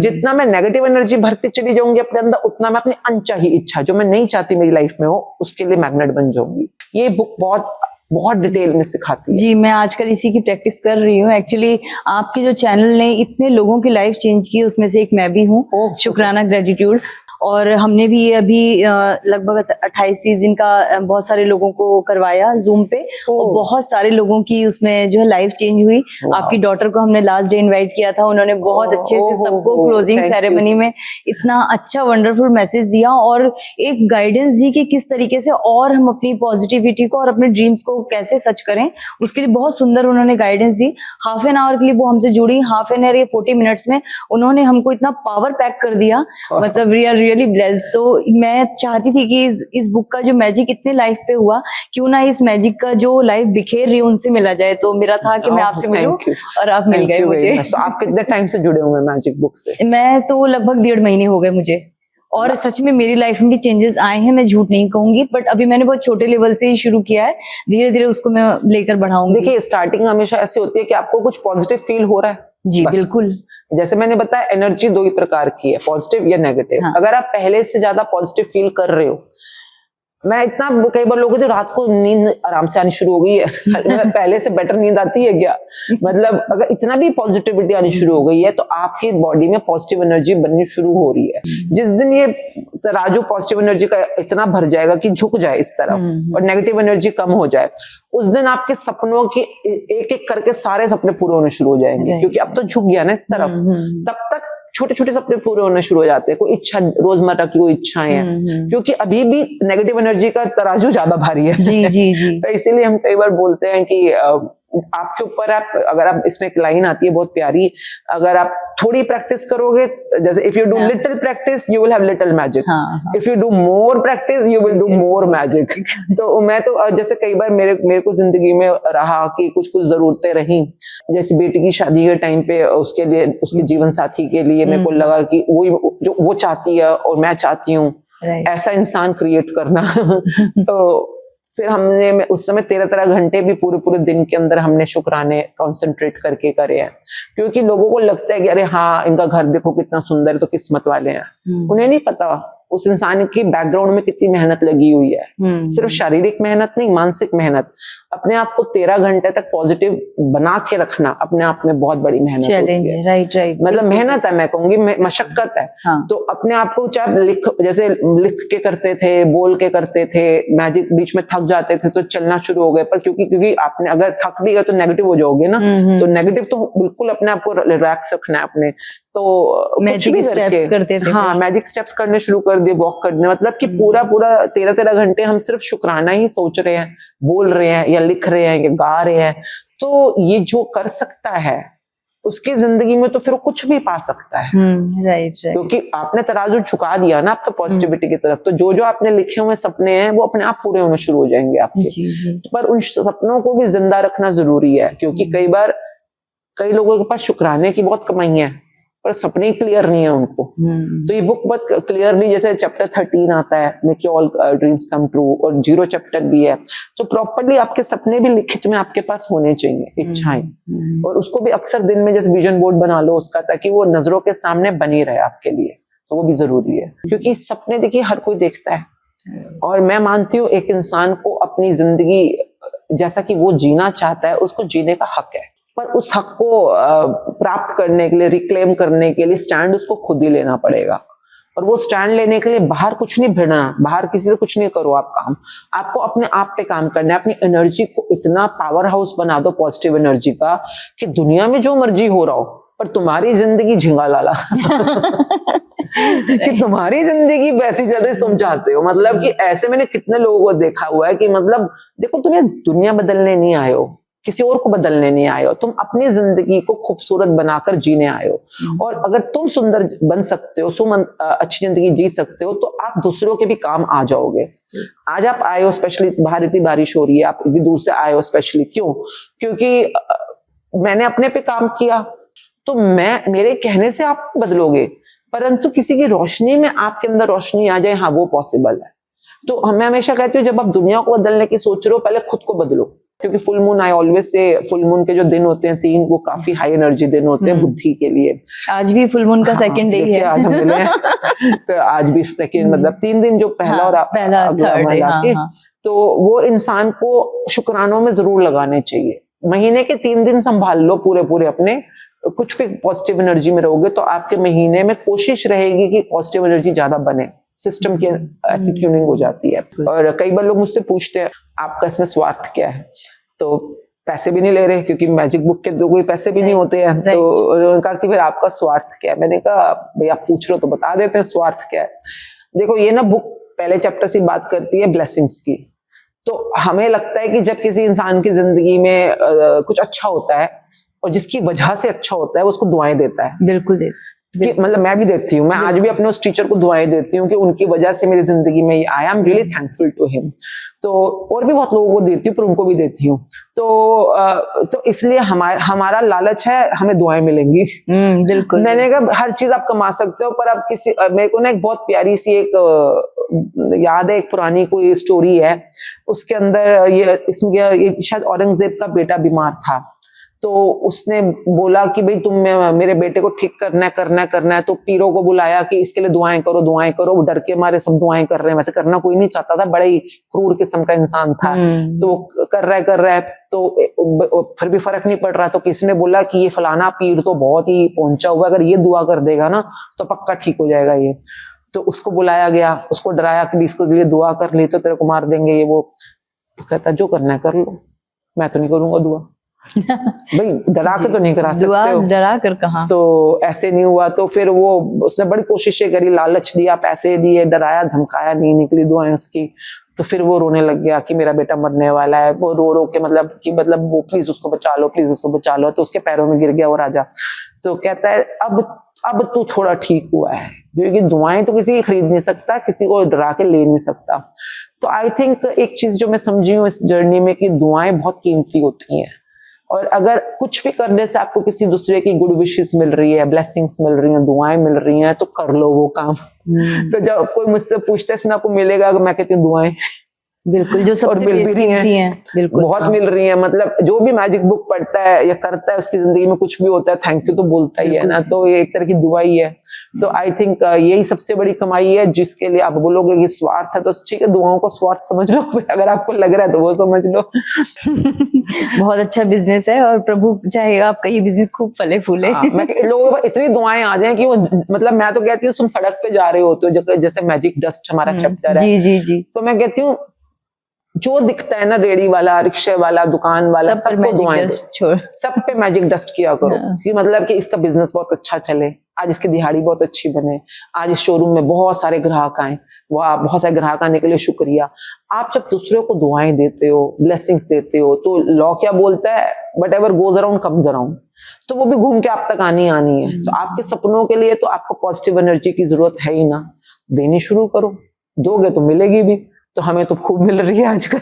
जितना मैं नेगेटिव एनर्जी भरती चली जाऊंगी अपने अंदर, उतना मैं अपनी अनचाही इच्छा, जो मैं नहीं चाहती मेरी लाइफ में हो, उसके लिए मैग्नेट बन जाऊंगी। ये बुक बहुत डिटेल में सिखाती है। जी, मैं आजकल इसी की प्रैक्टिस कर रही हूँ। एक्चुअली आपके जो चैनल ने इतने लोगों की लाइफ चेंज की, उसमें से एक मैं भी हूँ, शुक्राना ग्रेटिट्यूड। और हमने भी अभी लगभग 28-30 दिन का बहुत सारे लोगों को करवाया जूम पे, और बहुत सारे लोगों की उसमें जो है लाइफ चेंज हुई। आपकी डॉटर को हमने लास्ट डे इनवाइट किया था, उन्होंने बहुत अच्छे से सबको क्लोजिंग सेरेमनी में इतना अच्छा वंडरफुल मैसेज दिया और एक गाइडेंस दी कि किस तरीके से और हम अपनी पॉजिटिविटी को और अपने ड्रीम्स को कैसे सच करें, उसके लिए बहुत सुंदर उन्होंने guidance the. Half an hour के लिए वो हमसे जुड़ी, हाफ एन आवर या 40 मिनट्स में उन्होंने हमको इतना पावर पैक कर दिया, मतलब रियली ब्लेस्ड। तो मैं चाहती थी कि इस बुक का जो मैजिक इतने लाइफ पे हुआ, क्यों ना इस मैजिक का जो लाइफ बिखेर रही है उनसे मिला जाए। तो मेरा था कि मैं आपसे मिलूं और आप मिल गए मुझे। तो आप कितने टाइम से जुड़े हुए हैं मैजिक बुक से? मैं तो लगभग 1.5 महीने हो गए मुझे, और सच में मेरी लाइफ में भी चेंजेस आए हैं, मैं झूठ नहीं कहूंगी। बट अभी मैंने बहुत छोटे लेवल से ही शुरू किया है, धीरे धीरे उसको मैं लेकर बढ़ाऊंगी। देखिए, स्टार्टिंग हमेशा ऐसी होती है कि आपको कुछ पॉजिटिव फील हो रहा है। जी बिल्कुल, जैसे मैंने बताया, एनर्जी 2 ही प्रकार की है, पॉजिटिव या नेगेटिव। हाँ। अगर आप पहले से ज्यादा पॉजिटिव फील कर रहे हो, मैं इतना कई बार लोगों को रात को नींद आराम से आनी शुरू हो गई है मतलब पहले से बेटर नींद आती है क्या? मतलब अगर इतना भी पॉजिटिविटी आनी शुरू हो गई है, तो आपकी बॉडी में पॉजिटिव एनर्जी बननी शुरू हो रही है। जिस दिन ये तराजू पॉजिटिव एनर्जी का इतना भर जाएगा कि झुक जाए इस तरफ और नेगेटिव एनर्जी कम हो जाए, उस दिन आपके सपनों की एक एक करके सारे सपने पूरे होने शुरू हो जाएंगे, क्योंकि अब तो झुक गया ना इस तरफ। तब तक छोटे छोटे सपने पूरे होने शुरू हो जाते हैं। कोई इच्छा, रोजमर्रा की कोई इच्छाएं हैं, क्योंकि अभी भी नेगेटिव एनर्जी का तराजू ज्यादा भारी है। जी तो इसीलिए हम कई बार बोलते हैं कि आपके ऊपर, आप अगर आप, इसमें एक लाइन आती है बहुत प्यारी, अगर आप थोड़ी प्रैक्टिस करोगे, जैसे if you do little practice you will have little magic, if you do more practice you will do more magic. तो मैं तो जैसे कई बार मेरे को जिंदगी में रहा कि कुछ जरूरतें रही, जैसे बेटी की शादी के टाइम पे उसके लिए, उसके जीवन साथी के लिए मेरे को लगा कि जो वो चाहती है और मैं चाहती हूँ, ऐसा इंसान क्रिएट करना। तो फिर हमने उस समय 13 घंटे भी पूरे दिन के अंदर हमने शुक्राने कॉन्सेंट्रेट करके करे हैं, क्योंकि लोगों को लगता है कि अरे हाँ, इनका घर देखो कितना सुंदर है, तो किस्मत वाले हैं। उन्हें नहीं पता उस इंसान की बैकग्राउंड में कितनी मेहनत लगी हुई है। सिर्फ शारीरिक मेहनत नहीं, मानसिक मेहनत। अपने आप को 13 घंटे तक पॉजिटिव बना के रखना अपने आप में बहुत बड़ी मेहनत होती चैलेंज है। है, राइट। मतलब मेहनत है, मैं कहूंगी मशक्कत है। हाँ। तो अपने आप को चाहे जैसे लिख के करते थे, बोल के करते थे, मैजिक बीच में थक जाते थे तो चलना शुरू हो गए, पर क्योंकि आपने अगर थक भी गए तो नेगेटिव हो जाओगे ना, तो नेगेटिव तो बिल्कुल अपने आप को रिलैक्स रखना है अपने। तो मैजिक स्टेप्स करते थे, हाँ मैजिक स्टेप्स करने शुरू कर दिए, वॉक करने, मतलब कि पूरा 13 घंटे हम सिर्फ शुक्राना ही सोच रहे हैं, बोल रहे हैं या लिख रहे हैं या गा रहे हैं। तो ये जो कर सकता है उसकी जिंदगी में तो फिर वो कुछ भी पा सकता है। राइट। क्योंकि आपने तराजू झुका दिया ना अब तो पॉजिटिविटी की तरफ, तो जो आपने लिखे हुए सपने हैं वो अपने आप पूरे होने शुरू हो जाएंगे आपके। जी। पर उन सपनों को भी जिंदा रखना जरूरी है, क्योंकि कई बार कई लोगों के पास शुक्राने की बहुत कमाई है पर सपने क्लियर नहीं है उनको। तो ये बुक बहुत क्लियरली, जैसे चैप्टर 13 आता है make your all dreams come true, और 0 चैप्टर भी है, तो प्रॉपरली आपके सपने भी लिखित में आपके पास होने चाहिए, इच्छाएं, और उसको भी अक्सर दिन में जैसे विजन बोर्ड बना लो उसका, ताकि वो नजरों के सामने बनी रहे आपके लिए, तो वो भी जरूरी है। क्योंकि सपने देखिए हर कोई देखता है, और मैं मानती हूँ एक इंसान को अपनी जिंदगी जैसा कि वो जीना चाहता है उसको जीने का हक है, पर उस हक को प्राप्त करने के लिए, रिक्लेम करने के लिए स्टैंड उसको खुद ही लेना पड़ेगा। और वो स्टैंड लेने के लिए बाहर कुछ नहीं भिड़ना, बाहर किसी से कुछ नहीं करो आप काम, आपको अपने आप पे काम करना है। अपनी एनर्जी को इतना पावर हाउस बना दो पॉजिटिव एनर्जी का कि दुनिया में जो मर्जी हो रहा हो पर तुम्हारी जिंदगी झिंगा लाला कि तुम्हारी जिंदगी वैसी चल रही तुम चाहते हो। मतलब कि ऐसे मैंने कितने लोगों को देखा हुआ है कि मतलब देखो तुम्हें दुनिया बदलने नहीं आए हो, किसी और को बदलने नहीं आए हो, तुम अपनी जिंदगी को खूबसूरत बनाकर जीने आए हो। और अगर तुम सुंदर बन सकते हो, अच्छी जिंदगी जी सकते हो, तो आप दूसरों के भी काम आ जाओगे। आज आप आए हो, स्पेशली बाहर इतनी बारिश हो रही है, आप इतनी दूर से आए हो स्पेशली, क्यों? क्योंकि मैंने अपने पे काम किया, तो मेरे कहने से आप बदलोगे, परंतु किसी की रोशनी में आपके अंदर रोशनी आ जाए, हाँ वो पॉसिबल है। तो मैं हमेशा कहती हूँ जब आप दुनिया को बदलने की सोच रहे हो पहले खुद को बदलो, क्योंकि फुल मून, आई ऑलवेज से, फुल मून के जो दिन होते हैं 3, वो काफी हाई एनर्जी दिन होते हैं बुद्धि के लिए। आज भी फुल मून का सेकंड डे है। आज हम मिले तो आज भी सेकंड, मतलब 3 दिन जो पहला और अगला वाला, तो वो इंसान को शुक्रानों में जरूर लगाने चाहिए। महीने के 3 दिन संभाल लो पूरे अपने, कुछ भी पॉजिटिव एनर्जी में रहोगे तो आपके महीने में कोशिश रहेगी कि पॉजिटिव एनर्जी ज्यादा बने। सिस्टम की ऐसी ट्यूनिंग हो जाती है। और कई बार लोग मुझसे पूछते हैं आपका इसमें स्वार्थ क्या है, तो पैसे भी नहीं ले रहे क्योंकि मैजिक बुक के तो कोई पैसे भी नहीं होते हैं। तो उन्होंने कहा कि फिर आपका स्वार्थ क्या है? मैंने कहा भाई आप पूछ रहे हो तो बता देते हैं स्वार्थ क्या है। देखो ये ना बुक पहले चैप्टर से बात करती है ब्लेसिंग्स की। तो हमें लगता है कि जब किसी इंसान की जिंदगी में कुछ अच्छा होता है और जिसकी वजह से अच्छा होता है वो उसको दुआएं देता है। बिल्कुल मतलब मैं भी देती हूँ, मैं आज भी अपने उस टीचर को दुआएं देती हूँ कि उनकी वजह से मेरी जिंदगी में ये आया। I am really thankful to him. तो और भी बहुत लोगों को देती हूँ पर उनको भी देती हूँ। तो इसलिए हमारा लालच है हमें दुआएं मिलेंगी। बिल्कुल। मैंने कहा हर चीज आप कमा सकते हो, पर अब मेरे को ना एक बहुत प्यारी सी एक याद है, एक पुरानी कोई स्टोरी है, उसके अंदर ये शायद औरंगजेब का बेटा बीमार था, तो उसने बोला कि भाई तुम मेरे बेटे को ठीक करना है। तो पीरों को बुलाया कि इसके लिए दुआएं करो। वो डर के मारे सब दुआएं कर रहे हैं, वैसे करना कोई नहीं चाहता था, बड़ा ही क्रूर किस्म का इंसान था। तो वो कर रहा है तो फिर भी फर्क नहीं पड़ रहा। तो किसी ने बोला कि ये फलाना पीर तो बहुत ही पहुंचा हुआ, अगर ये दुआ कर देगा ना तो पक्का ठीक हो जाएगा ये। तो उसको बुलाया गया, उसको डराया कि इसको लिए दुआ कर ली तो तेरे को मार देंगे ये वो। तो कहता जो करना है कर लो, मैं तो नहीं करूंगा दुआ। भाई डरा के तो नहीं करा सकते हो, डरा कर कहाँ। तो ऐसे नहीं हुआ। तो फिर वो उसने बड़ी कोशिशें करी, लालच दिया, पैसे दिए, डराया धमकाया, नहीं निकली दुआएं उसकी। तो फिर वो रोने लग गया कि मेरा बेटा मरने वाला है। वो रो के मतलब वो प्लीज उसको बचा लो। तो उसके पैरों में गिर गया वो राजा। तो कहता है अब तू थोड़ा ठीक हुआ है, क्योंकि दुआएं तो किसी की खरीद नहीं सकता, किसी को डरा के ले नहीं सकता। तो आई थिंक एक चीज जो मैं समझी हूँ इस जर्नी में कि दुआएं बहुत कीमती होती हैं, और अगर कुछ भी करने से आपको किसी दूसरे की गुड विशेस मिल रही है, ब्लेसिंग्स मिल रही हैं, दुआएं मिल रही हैं, तो कर लो वो काम। तो जब कोई मुझसे पूछता है इसमें आपको मिलेगा, मैं कहती हूँ दुआएं। बिल्कुल, जो और सबसे मिल भी फेस रही कीमती हैं, बिल्कुल बहुत हाँ, मिल रही है। मतलब जो भी मैजिक बुक पढ़ता है या करता है उसकी जिंदगी में कुछ भी होता है थैंक यू तो बोलता ही है बिल्कुल। ना, तो ये एक तरह की दुआ ही है। तो आई थिंक यही सबसे बड़ी कमाई है, जिसके लिए आप बोलोगे कि स्वार्थ है तो ठीक है, दुआओं को स्वार्थ समझ लो, फिर अगर आपको लग रहा है तो वो समझ लो। बहुत अच्छा बिजनेस है और प्रभु चाहेगा आपका ये बिजनेस खूब फले फूले। हाँ, मैं लोगों को इतनी दुआएं आ जाएं कि वो, मतलब मैं तो कहती हूँ तुम सड़क पे जा रहे होते हो, जैसे मैजिक डस्ट हमारा चैप्टर है, जी जी जी, तो मैं कहती हूँ जो दिखता है ना, रेडी वाला, रिक्शे वाला, दुकान वाला, सब पर सबको मैजिक दुआएं दो, डस्ट छोड़। सब पे मैजिक डस्ट किया करो हाँ। कि मतलब कि इसका बिजनेस बहुत अच्छा चले, आज इसकी दिहाड़ी बहुत अच्छी बने, आज इस शोरूम में बहुत सारे ग्राहक आए, वाह बहुत सारे ग्राहक आने के लिए शुक्रिया। आप जब दूसरों को दुआएं देते हो, ब्लेसिंग्स देते हो, तो लॉ क्या बोलता है, what ever goes around comes around, तो वो भी घूम के आप तक आनी आनी है। तो आपके सपनों के लिए तो आपको पॉजिटिव एनर्जी की जरूरत है ही ना, देनी शुरू करो, दोगे तो मिलेगी भी, तो हमें तो खूब मिल रही है आजकल।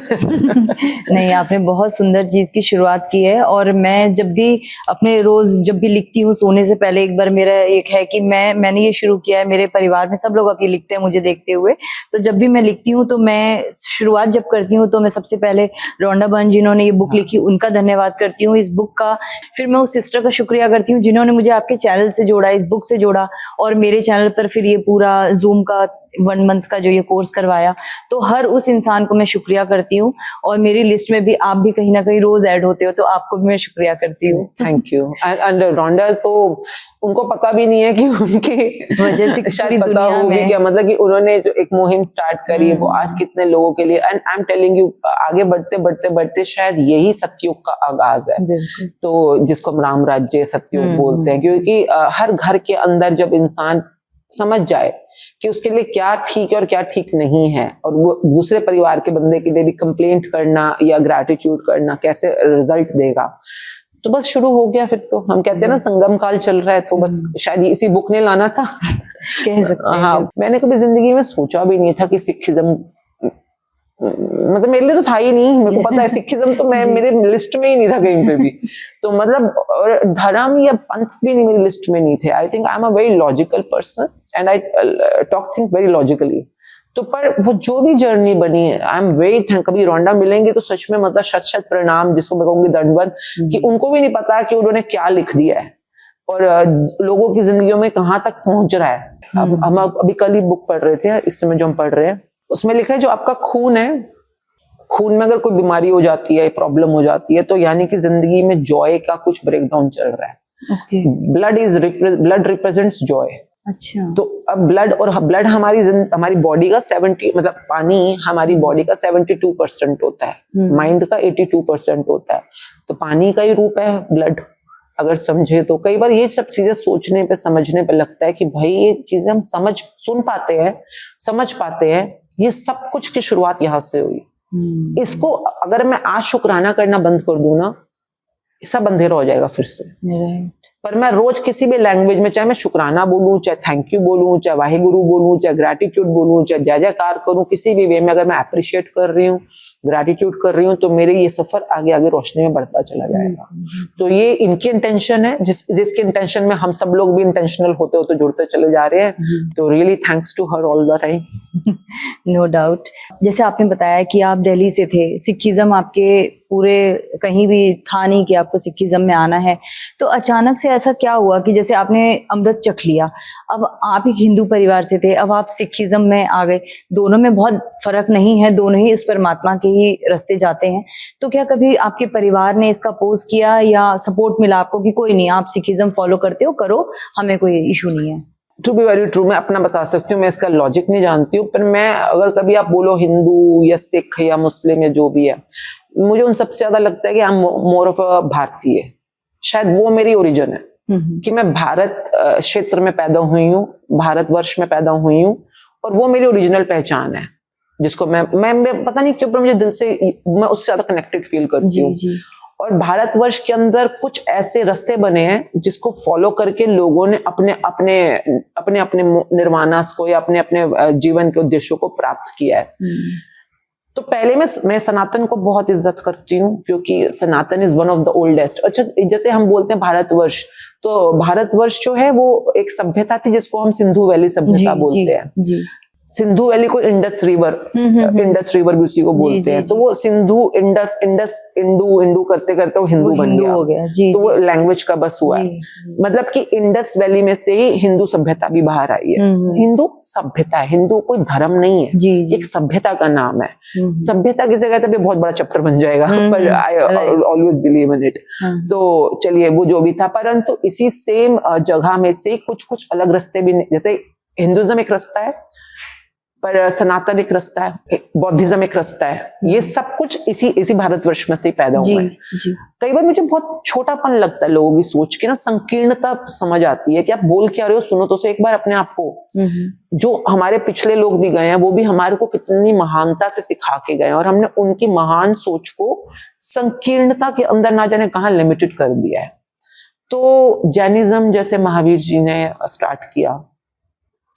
नहीं, आपने बहुत सुंदर चीज की शुरुआत की है। और मैं जब भी अपने रोज जब भी लिखती हूँ सोने से पहले, एक बार मेरा एक है कि मैंने ये शुरू किया है, मेरे परिवार में सब लोग अब ये लिखते हैं मुझे देखते हुए, तो जब भी मैं लिखती हूँ तो मैं शुरुआत जब करती हूँ तो मैं सबसे पहले रोंडा बहन जिन्होंने ये बुक लिखी उनका धन्यवाद करती हूँ इस बुक का। फिर मैं उस सिस्टर का शुक्रिया करती हूँ जिन्होंने मुझे आपके चैनल से जोड़ा, इस बुक से जोड़ा, और मेरे चैनल पर फिर ये पूरा जूम का 1 मंथ का जो ये कोर्स करवाया। तो हर उस इंसान को मैं शुक्रिया करती हूँ, और मेरी लिस्ट में भी आप भी कहीं ना कहीं रोज ऐड होते हो, तो आपको भी मैं शुक्रिया करती हूँ। Thank you. एंड रोंडा तो उनको पता भी नहीं है कि उनकी वजह से शायद पूरी पता दुनिया होगी में क्या, मतलब कि उन्होंने जो एक मुहिम स्टार्ट करी है वो आज कितने लोगों के लिए, and I am telling you आगे बढ़ते बढ़ते बढ़ते शायद यही सतयुग का आगाज है, बिल्कुल। तो जिसको हम राम राज्य सतयुग बोलते हैं, क्योंकि हर घर के अंदर जब इंसान समझ जाए कि उसके लिए क्या ठीक है और क्या ठीक नहीं है, और वो दूसरे परिवार के बंदे के लिए भी कंप्लेंट करना या ग्रैटिट्यूड करना कैसे रिजल्ट देगा, तो बस शुरू हो गया। फिर तो हम कहते हैं ना संगम काल चल रहा है, तो बस शायद इसी बुक ने लाना था। कह सकते हैं। हाँ, मैंने कभी जिंदगी में सोचा भी नहीं था कि सिखिज्म, मतलब मेरे लिए तो था ही नहीं, मेरे को पता है सिखिज्म तो मैं मेरे लिस्ट में ही नहीं था कहीं पे भी, तो मतलब और धर्म या पंथ भी नहीं मेरी लिस्ट में नहीं थे। I think I am a very logical person and I talk things very logically. तो पर वो जो भी जर्नी बनी है, आई एम वेरी थैंक, कभी रोंडा मिलेंगे तो सच में मतलब शत शत प्रणाम, जिसको मैं कहूंगी दंडवत, कि उनको भी नहीं पता कि उन्होंने क्या लिख दिया है और लोगों की जिंदगियों में कहाँ तक पहुंच रहा है। अब हम अभी कल ही बुक पढ़ रहे थे, इस समय जो हम पढ़ रहे हैं उसमें लिखा है जो आपका खून है, खून में अगर कोई बीमारी हो जाती है, प्रॉब्लम हो जाती है, तो यानी कि जिंदगी में जॉय का कुछ ब्रेकडाउन चल रहा है। Blood represents Joy. अच्छा। तो अब ब्लड हमारी बॉडी का 70, मतलब पानी हमारी बॉडी का 72% होता है, माइंड का 82% होता है, तो पानी का ही रूप है ब्लड, अगर समझे तो। कई बार ये सब चीजें सोचने पे समझने पे लगता है कि भाई ये चीजें हम सुन पाते हैं, समझ पाते हैं, ये सब कुछ की शुरुआत यहाँ से हुई। इसको अगर मैं आज शुक्राना करना बंद कर दूं ना, सब अंधेरा हो जाएगा फिर से। पर मैं रोज किसी भी लैंग्वेज में, चाहे मैं शुक्राना बोलूं, चाहे थैंक यू बोलूं, चाहे वाहेगुरु बोलूं, चाहे ग्रैटिट्यूड बोलूं, चाहे जय जयकार करूं, किसी भी वे में अगर मैं अप्रिशिएट कर रही हूँ, ग्रैटिट्यूड कर रही हूँ, तो मेरे ये सफर आगे आगे रोशनी में बढ़ता चला जाएगा। तो ये इनकी इंटेंशन है, जिसके इंटेंशन में हम सब लोग भी इंटेंशनल होते होते जुड़ते चले जा रहे हैं। तो really thanks to her all the time. No doubt. जैसे आपने बताया कि आप दिल्ली से थे, सिखिज्म आपके पूरे कहीं भी था नहीं कि आपको सिखिज्म में आना है, तो अचानक से ऐसा क्या हुआ कि जैसे आपने अमृत चख लिया, अब आप एक हिंदू परिवार से थे, अब आप सिखिज्म में आ गए, दोनों में बहुत फर्क नहीं है, दोनों ही उस परमात्मा के ही रास्ते जाते हैं, तो क्या कभी आपके परिवार ने इसका अपोज किया या सपोर्ट मिला आपको कि कोई नहीं, आप सिखिज्म फॉलो करते हो, करो, हमें कोई इशू नहीं है? टू बी वेरी ट्रू, मैं अपना बता सकती हूँ, मैं इसका लॉजिक नहीं जानती हूँ, पर मैं अगर कभी आप बोलो हिंदू या सिख या मुस्लिम या जो भी है, मुझे उन सबसे ज्यादा लगता है कि I am more of a भारतीय। शायद वो मेरी ओरिजिन है कि मैं भारत क्षेत्र में पैदा हुई हूँ, भारतवर्ष में पैदा हुई हूँ, और वो मेरी ओरिजिनल पहचान है, जिसको मैं पता नहीं क्यों, पर मुझे दिल से मैं उससे ज्यादा कनेक्टेड फील करती हूँ। और भारतवर्ष के अंदर कुछ ऐसे रास्ते बने हैं जिसको फॉलो करके लोगों ने अपने अपने अपने अपने निर्वाणास को या अपने अपने जीवन के उद्देश्यों को प्राप्त किया है। तो पहले मैं सनातन को बहुत इज्जत करती हूँ, क्योंकि Sanatan is one of the oldest. अच्छा, जैसे हम बोलते हैं भारतवर्ष, तो भारतवर्ष जो है वो एक सभ्यता थी जिसको हम सिंधु वैली सभ्यता बोलते हैं। सिंधु वैली को इंडस रिवर, इंडस रिवर भी उसी को बोलते हैं। तो वो सिंधु इंडस इंडस इंडू इंडू करते करते वो हिंदू बन गया, हो गया। जी, तो वो लैंग्वेज का बस हुआ है। मतलब कि इंडस वैली में से ही हिंदू सभ्यता भी बाहर आई है। हिंदू सभ्यता है, हिंदू कोई धर्म नहीं है, जी, जी। एक सभ्यता का नाम है। सभ्यता किसे कहते हैं बहुत बड़ा चैप्टर बन जाएगा, पर I always believe in it. तो चलिए वो जो भी था, परंतु इसी सेम जगह में से कुछ कुछ अलग रास्ते भी, जैसे हिंदुइज्म एक रास्ता है, पर सनातन एक रास्ता है, बौद्धिज्म एक रास्ता है। ये सब कुछ इसी भारतवर्ष में से पैदा हुआ है। कई बार मुझे बहुत छोटापन लगता है लोगों की सोच के ना, संकीर्णता समझ आती है कि आप बोल क्या रहे हो, सुनो तो एक बार अपने आप को। जो हमारे पिछले लोग भी गए हैं वो भी हमारे को कितनी महानता से सिखा के गए हैं, और हमने उनकी महान सोच को संकीर्णता के अंदर ना जाने कहां लिमिटेड कर दिया है। तो जैनिज्म जैसे महावीर जी ने स्टार्ट किया,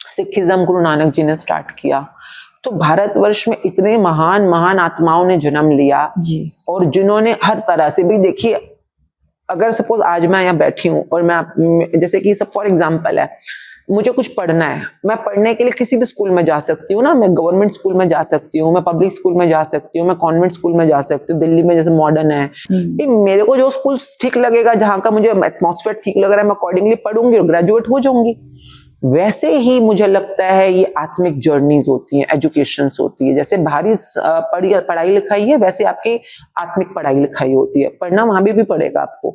सिखिज्म गुरु नानक जी ने स्टार्ट किया, तो भारतवर्ष में इतने महान महान आत्माओं ने जन्म लिया जी। और जिन्होंने हर तरह से भी, देखिए अगर सपोज आज मैं यहाँ बैठी हूँ और मैं जैसे कि सब फॉर एग्जांपल है, मुझे कुछ पढ़ना है, मैं पढ़ने के लिए किसी भी स्कूल में जा सकती हूँ ना, मैं गवर्नमेंट स्कूल में जा सकती हूँ, मैं पब्लिक स्कूल में जा सकती हूँ, मैं कॉन्वेंट स्कूल में जा सकती हूँ, दिल्ली में जैसे मॉडर्न है। मेरे को जो स्कूल ठीक लगेगा, जहाँ का मुझे एटमॉस्फेयर ठीक लग रहा है, मैं अकॉर्डिंगली पढ़ूंगी और ग्रेजुएट हो जाऊंगी। वैसे ही मुझे लगता है ये आत्मिक जर्नीज होती हैं, एजुकेशंस होती है। जैसे बाहरी पढ़ाई लिखाई है, वैसे आपकी आत्मिक पढ़ाई लिखाई होती है, पढ़ना वहां भी पड़ेगा आपको।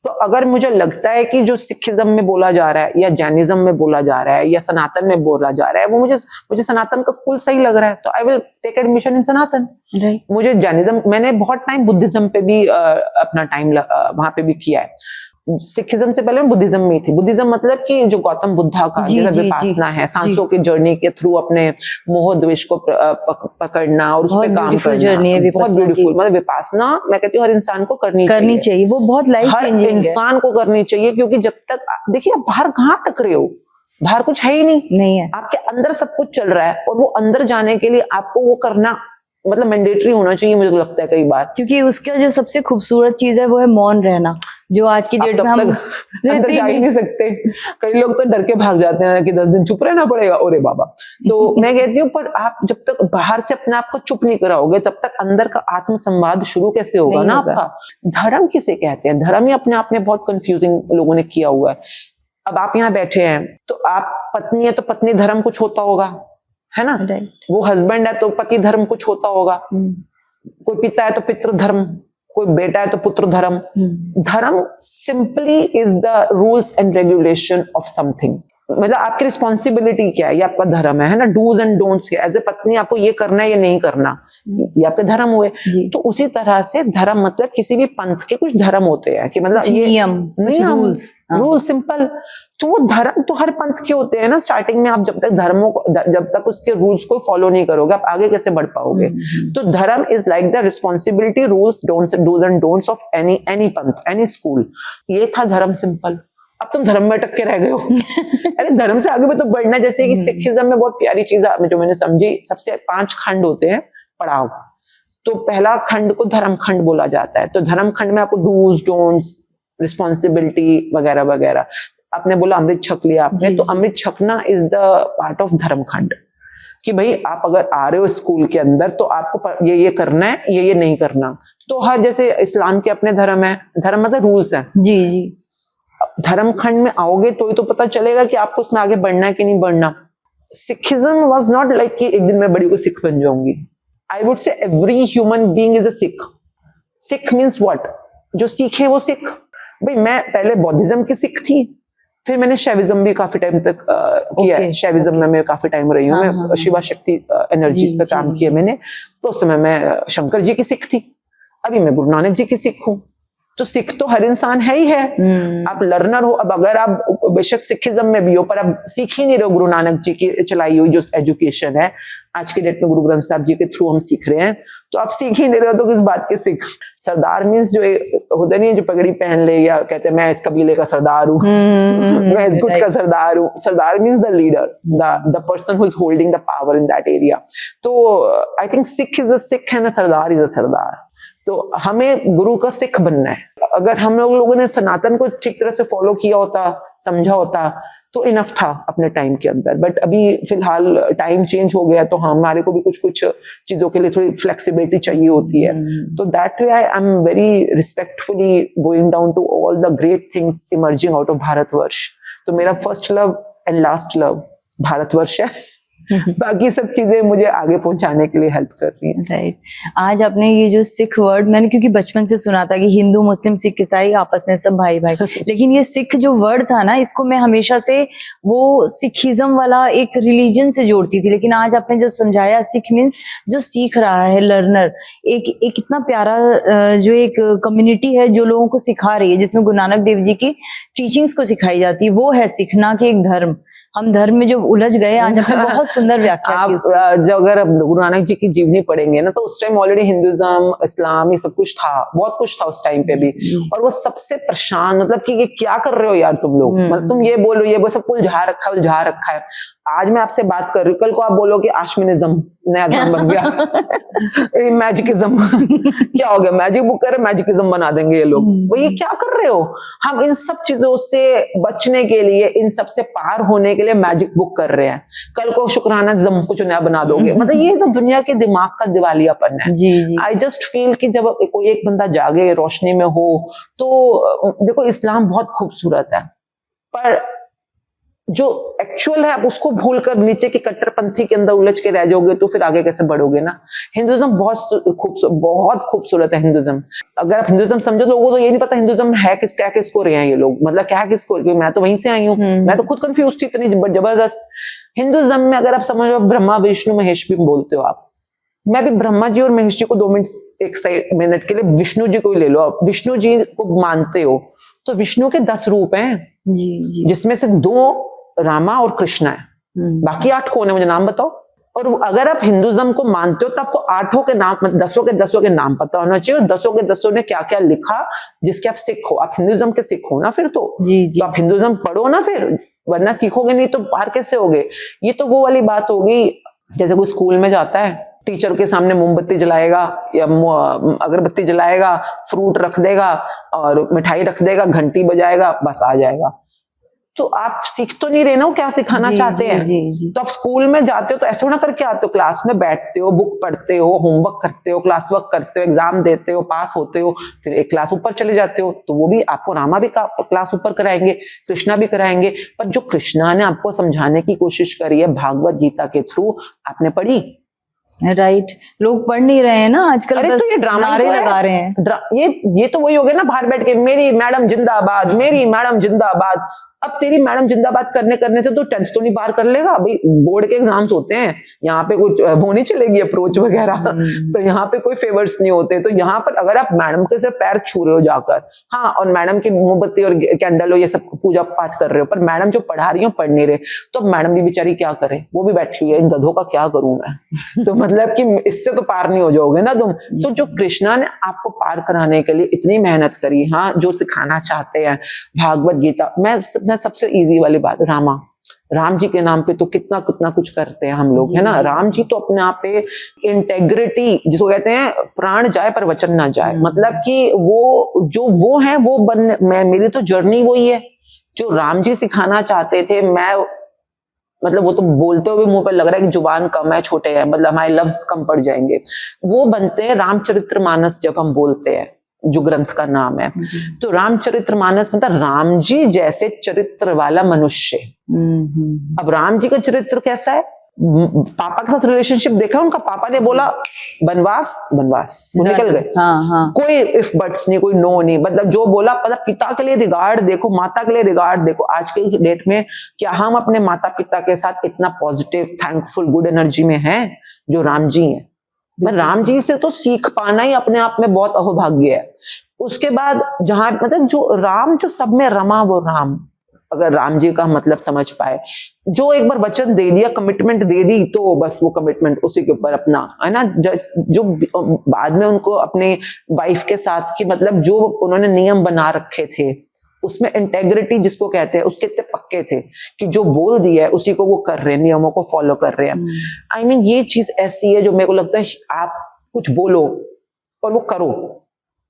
तो अगर मुझे लगता है कि जो सिखिज्म में बोला जा रहा है या जैनिज्म में बोला जा रहा है या सनातन में बोला जा रहा है, वो मुझे सनातन का स्कूल सही लग रहा है, तो I will take admission in Sanatan. मुझे जैनिज्म, मैंने बहुत टाइम बुद्धिज्म पे भी अपना टाइम वहां पे भी किया है। सिखिज्म से पहले मैं बुद्धिज्म में थी। बुद्धिज्म मतलब कि जो गौतम बुद्धा का जैसे विपासना है, सांसों की जर्नी के थ्रू अपने मोह द्वेष को पकड़ना और उस पर काम करना, बहुत ब्यूटीफुल। मतलब विपासना मैं कहती हूँ हर इंसान को करनी चाहिए। वो बहुत लाइफ चेंजिंग है, हर इंसान को करनी चाहिए, क्योंकि जब तक देखिए आप बाहर कहाँ अटक रहे हो, बाहर कुछ है ही नहीं है, आपके अंदर सब कुछ चल रहा है, और वो अंदर जाने के लिए आपको वो करना मतलब मैंडेटरी होना चाहिए, मुझे लगता है कई बार। क्योंकि उसका जो सबसे खूबसूरत चीज है वो है मौन रहना, जो आज की डेट में हम अंदर जा ही नहीं सकते। कई लोग तो डर के भाग जाते हैं कि 10 दिन चुप रहना पड़ेगा, ओरे बाबा। तो मैं कहती हूँ, पर आप जब तक बाहर से अपने आप को चुप नहीं कराओगे, तब तक अंदर का आत्म संवाद शुरू कैसे होगा ना आपका। धर्म किसे कहते हैं? धर्म ही अपने आप में बहुत कंफ्यूजिंग लोगों ने किया हुआ है। अब आप यहाँ बैठे हैं, तो आप पत्नी है तो पत्नी धर्म कुछ होता होगा, है ना। वो हस्बैंड है तो पति धर्म कुछ होता होगा, कोई पिता है तो पितृ धर्म, कोई बेटा है तो पुत्र धर्म। धर्म simply is the rules and regulation of something. मतलब आपकी रिस्पॉन्सिबिलिटी क्या है, ये आपका धर्म है ना। डूज एंड डोंट्स क्या, एज ए पत्नी आपको ये करना है ये नहीं करना, ये आपके धर्म हुए। तो उसी तरह से धर्म मतलब किसी भी पंथ के कुछ धर्म होते हैं कि मतलब ये नियम रूल सिंपल। तो वो धर्म तो हर पंथ के होते हैं ना। स्टार्टिंग में आप जब तक धर्मों को, जब तक उसके रूल्स को फॉलो नहीं करोगे, आप आगे कैसे बढ़ पाओगे। तो dharma is like the responsibility, rules, dos and don'ts of any panth, any school. ये था धर्म सिंपल। अब तुम धर्म में अटक के रह गए हो। अरे धर्म से आगे भी तो बढ़ना। जैसे कि सिखिज्म में बहुत प्यारी चीज जो मैंने समझी, सबसे 5 खंड होते हैं पड़ाव। तो पहला खंड को धर्म खंड बोला जाता है। तो धर्म खंड में आपको डूज डोंट्स, रिस्पॉन्सिबिलिटी वगैरह वगैरह। आपने बोला अमृत छक लिया आपने, तो अमृत छकना इज द पार्ट ऑफ धर्म खंड, कि भाई आप अगर आ रहे हो स्कूल के अंदर तो आपको ये करना है, ये नहीं करना। तो हर जैसे इस्लाम के अपने धर्म है, धर्म मतलब रूल्स है। जी धर्म खंड में आओगे तो ही तो पता चलेगा कि आपको उसमें आगे बढ़ना है कि नहीं बढ़ना। सिखिज्म वाज नॉट लाइक कि एक दिन मैं बड़ी को सिख बन जाऊंगी। I would say every human being is a Sikh. Sikh means what? जो सीखे वो सिख। भाई मैं पहले बौद्धिज्म की सिख थी, फिर मैंने शैविज्म भी काफी टाइम तक किया है। शैविज्म में मैं काफी टाइम रही हूँ। मैं शिवा शक्ति एनर्जीज पे काम किया मैंने। तो उस समय मैं शंकर जी की सिख थी, अभी मैं गुरु नानक जी की सिख हूँ। तो सिख तो हर इंसान है ही है। आप लर्नर हो। अब अगर आप बेशक सिखिज्म में भी हो, पर आप सीख ही नहीं रहे हो गुरु नानक जी की चलाई हुई जो एजुकेशन है। आज के डेट में गुरु ग्रंथ साहब जी के थ्रू हम सीख रहे हैं, तो आप सीख ही नहीं रहे हो तो किस बात के सिख। सरदार मीन्स जो होता नहीं है, जो पगड़ी पहन ले या कहते हैं मैं इस कबीले का सरदार हूँ, मैं इस गुट का सरदार हूँ। Sardar means the leader, the person who is holding the power in that area. तो I think Sikh is a Sikh and sardar is a sardar. तो हमें गुरु का सिख बनना है। अगर हम लोगों ने सनातन को ठीक तरह से फॉलो किया होता, समझा होता, तो इनफ था अपने टाइम के अंदर। बट अभी फिलहाल टाइम चेंज हो गया, तो हमारे को भी कुछ कुछ चीजों के लिए थोड़ी फ्लेक्सिबिलिटी चाहिए होती है। तो that way I am very respectfully going down to all the great things emerging out of Bharatvarsh. तो मेरा first love and last love Bharatvarsh है। बाकी सब चीजें मुझे आगे पहुंचाने के लिए हेल्प कर रही हैं। राइट। आज आपने ये जो सिख वर्ड, मैंने क्योंकि बचपन से सुना था कि हिंदू मुस्लिम सिख ईसाई आपस में सब भाई भाई, लेकिन ये सिख जो वर्ड था ना, इसको मैं हमेशा से वो सिखिज्म वाला एक रिलीजन से जोड़ती थी, लेकिन आज आपने जो समझाया, सिख मीन्स जो सीख रहा है, लर्नर, एक इतना प्यारा जो एक कम्युनिटी है जो लोगों को सिखा रही है, जिसमें गुरु नानक देव जी की टीचिंग्स को सिखाई जाती है, वो है सिख, ना कि एक धर्म। हम धर्म में जो उलझ गए, आज आपने बहुत सुंदर व्याख्या की उसकी। आप जो अगर गुरु नानक जी की जीवनी पढ़ेंगे ना, तो उस टाइम ऑलरेडी हिंदुइज्म, इस्लाम, ये सब कुछ था, बहुत कुछ था उस टाइम पे भी। और वो सबसे परेशान, मतलब कि ये क्या कर रहे हो यार तुम लोग, मतलब तुम ये बोलो, ये वो सब उलझा रखा है। आज मैं आपसे बात कर रही हूँ, कल को आप बोलोगे आश्मिनिज्म नया धर्म बन गया, मैजिकिज्म क्या हो गया, मैजिक बुक करे मैजिकिज्म बना देंगे ये लोग। वो ये क्या कर रहे हो? हम इन सब चीजों से बचने के लिए, इन सब से पार होने के लिए मैजिक बुक कर रहे हैं। कल को शुक्रानाज्म कुछ नया बना दोगे। मतलब ये तो दुनिया के दिमाग का दिवालियापन है। आई जस्ट फील कि जब कोई एक बंदा जागे, रोशनी में हो, तो देखो इस्लाम बहुत खूबसूरत है, पर जो एक्चुअल है आप उसको भूलकर नीचे की कट्टरपंथी के अंदर उलझ के रह जाओगे, तो फिर आगे कैसे बढ़ोगे ना। हिंदुइज्म बहुत खूबसूरत है हिंदुइज्म। अगर आप हिंदुइज्म समझो, तो लोगों को ये नहीं पता हिंदुइज्म है किसको रहे हैं ये लोग, मतलब क्या है किसको, मैं तो वहीं से आई हूँ, मैं तो खुद कंफ्यूज थी, इतनी जबरदस्त। हिंदुइज्म में अगर आप समझो, ब्रह्मा विष्णु महेश भी बोलते हो आप, मैं भी ब्रह्मा जी और महेश जी को 2 मिनट के लिए विष्णु जी को ही ले लो। आप विष्णु जी को मानते हो, तो विष्णु के 10 रूप हैं, जिसमें से 2 रामा और कृष्णा है, बाकी 8 कौन है, मुझे नाम बताओ। और अगर आप हिंदुइज्म को मानते हो, तो आपको 8 के नाम, 10 के नाम पता होना चाहिए, और 10 ने क्या क्या लिखा, जिसके आप सिख हो। आप हिंदुइज्म के सिख हो ना फिर तो आप हिंदुइज्म पढ़ो ना फिर, वरना सीखोगे नहीं तो पार कैसे होगे। ये तो वो वाली बात होगी, जैसे कोई स्कूल में जाता है, टीचर के सामने मोमबत्ती जलाएगा या अगरबत्ती जलाएगा, फ्रूट रख देगा और मिठाई रख देगा, घंटी बजाएगा, बस आ जाएगा। तो आप सीख तो नहीं रहे ना, वो क्या सिखाना चाहते हैं। तो आप स्कूल में जाते हो तो ऐसे ना करके आते हो, क्लास में बैठते हो, बुक पढ़ते हो, होमवर्क करते हो, क्लास वर्क करते हो, एग्जाम देते हो, पास होते हो, फिर एक क्लास ऊपर चले जाते हो। तो वो भी आपको रामा भी क्लास ऊपर कराएंगे, कृष्णा भी कराएंगे, पर जो कृष्णा ने आपको समझाने की कोशिश करी है भागवत गीता के थ्रू, आपने पढ़ी? राइट। लोग पढ़ नहीं रहे हैं ना आजकल, अरे बस तो ये ड्रामा नारे लगा रहे हैं। ये तो वही हो गया ना, बाहर बैठ के मेरी मैडम जिंदाबाद, मेरी मैडम जिंदाबाद। अब तेरी मैडम जिंदाबाद करने से तो 10th तो नहीं पार कर लेगा भाई। बोर्ड के एग्जाम्स होते हैं, यहाँ पे कुछ वो नहीं चलेगी अप्रोच वगैरह, तो यहाँ पे कोई फेवर्स नहीं होते। तो यहाँ पर अगर आप मैडम के सिर्फ पैर छू रहे हो जाकर, हाँ, और मैडम की मोमबत्ती और कैंडल हो ये सब पूजा पाठ कर रहे हो, पर मैडम जो पढ़ा रही हो पढ़ नहीं रहे, तो मैडम भी बेचारी क्या करे, वो भी बैठी हुई है, इन गधों का क्या करूं मैं। तो मतलब कि इससे तो पार नहीं हो जाओगे ना तुम। तो जो कृष्णा ने आपको पार कराने के लिए इतनी मेहनत करी, हाँ, जो सिखाना चाहते हैं भागवत गीता, मैं सबसे इजी वाली बात, राम जी के नाम पे तो कितना कुछ करते हैं हम लोग, है ना। राम जी तो अपने आप पे इंटेग्रिटी, जिसको कहते हैं प्राण जाए पर वचन ना जाए, मतलब कि वो है वो मेरी तो जर्नी वही है जो राम जी सिखाना चाहते थे। मैं मतलब वो तो बोलते हुए मुंह पर लग रहा है कि जुबान कम है, छोटे हैं, मतलब हमारे लफ्ज कम पड़ जाएंगे। वो बनते हैं रामचरितमानस, जब हम बोलते हैं, जो ग्रंथ का नाम है। तो रामचरितमानस मतलब राम जी जैसे चरित्र वाला मनुष्य। अब राम जी का चरित्र कैसा है? पापा के साथ रिलेशनशिप देखा उनका, पापा ने बोला बनवास, वो निकल गए। कोई इफ बट्स नहीं, कोई नो नहीं, मतलब जो बोला, मतलब पिता के लिए रिगार्ड देखो, माता के लिए रिगार्ड देखो। आज के डेट में क्या हम अपने माता पिता के साथ इतना पॉजिटिव, थैंकफुल, गुड एनर्जी में हैं जो राम जी हैं? राम जी से तो सीख पाना ही अपने आप में बहुत अहोभाग्य है। उसके बाद जहां मतलब जो सब में रमा, वो राम, अगर राम जी का मतलब समझ पाए, जो एक बार वचन दे दिया, कमिटमेंट दे दी, तो बस वो कमिटमेंट उसी के ऊपर अपना, है ना। जो बाद में उनको अपने वाइफ के साथ की, मतलब जो उन्होंने नियम बना रखे थे, उसमें इंटेग्रिटी जिसको कहते हैं, उसके इतने पक्के थे कि जो बोल दिया है उसी को वो कर रहे हैं, नियमों को फॉलो कर रहे हैं। आई मीन ये चीज ऐसी है जो मेरे को लगता है, आप कुछ बोलो और वो करो,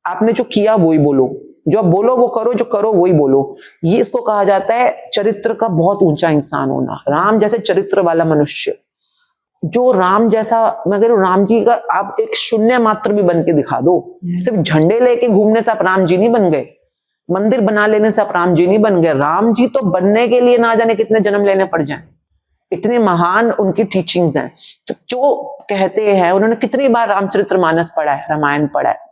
आपने जो किया वो ही बोलो, जो बोलो वो करो, जो करो वही बोलो। ये इसको कहा जाता है चरित्र का बहुत ऊंचा इंसान होना। राम जैसे चरित्र वाला मनुष्य, जो राम जैसा, मैं कह रही हूँ राम जी का आप एक शून्य मात्र भी बन के दिखा दो। सिर्फ झंडे लेके घूमने से आप राम जी नहीं बन गए, मंदिर बना लेने से आप राम जी नहीं बन गए। राम जी तो बनने के लिए ना जाने कितने जन्म लेने पड़ जाएं, इतने महान उनकी टीचिंग्स हैं। तो जो कहते हैं, उन्होंने कितनी बार रामचरितमानस पढ़ा है, रामायण पढ़ा है।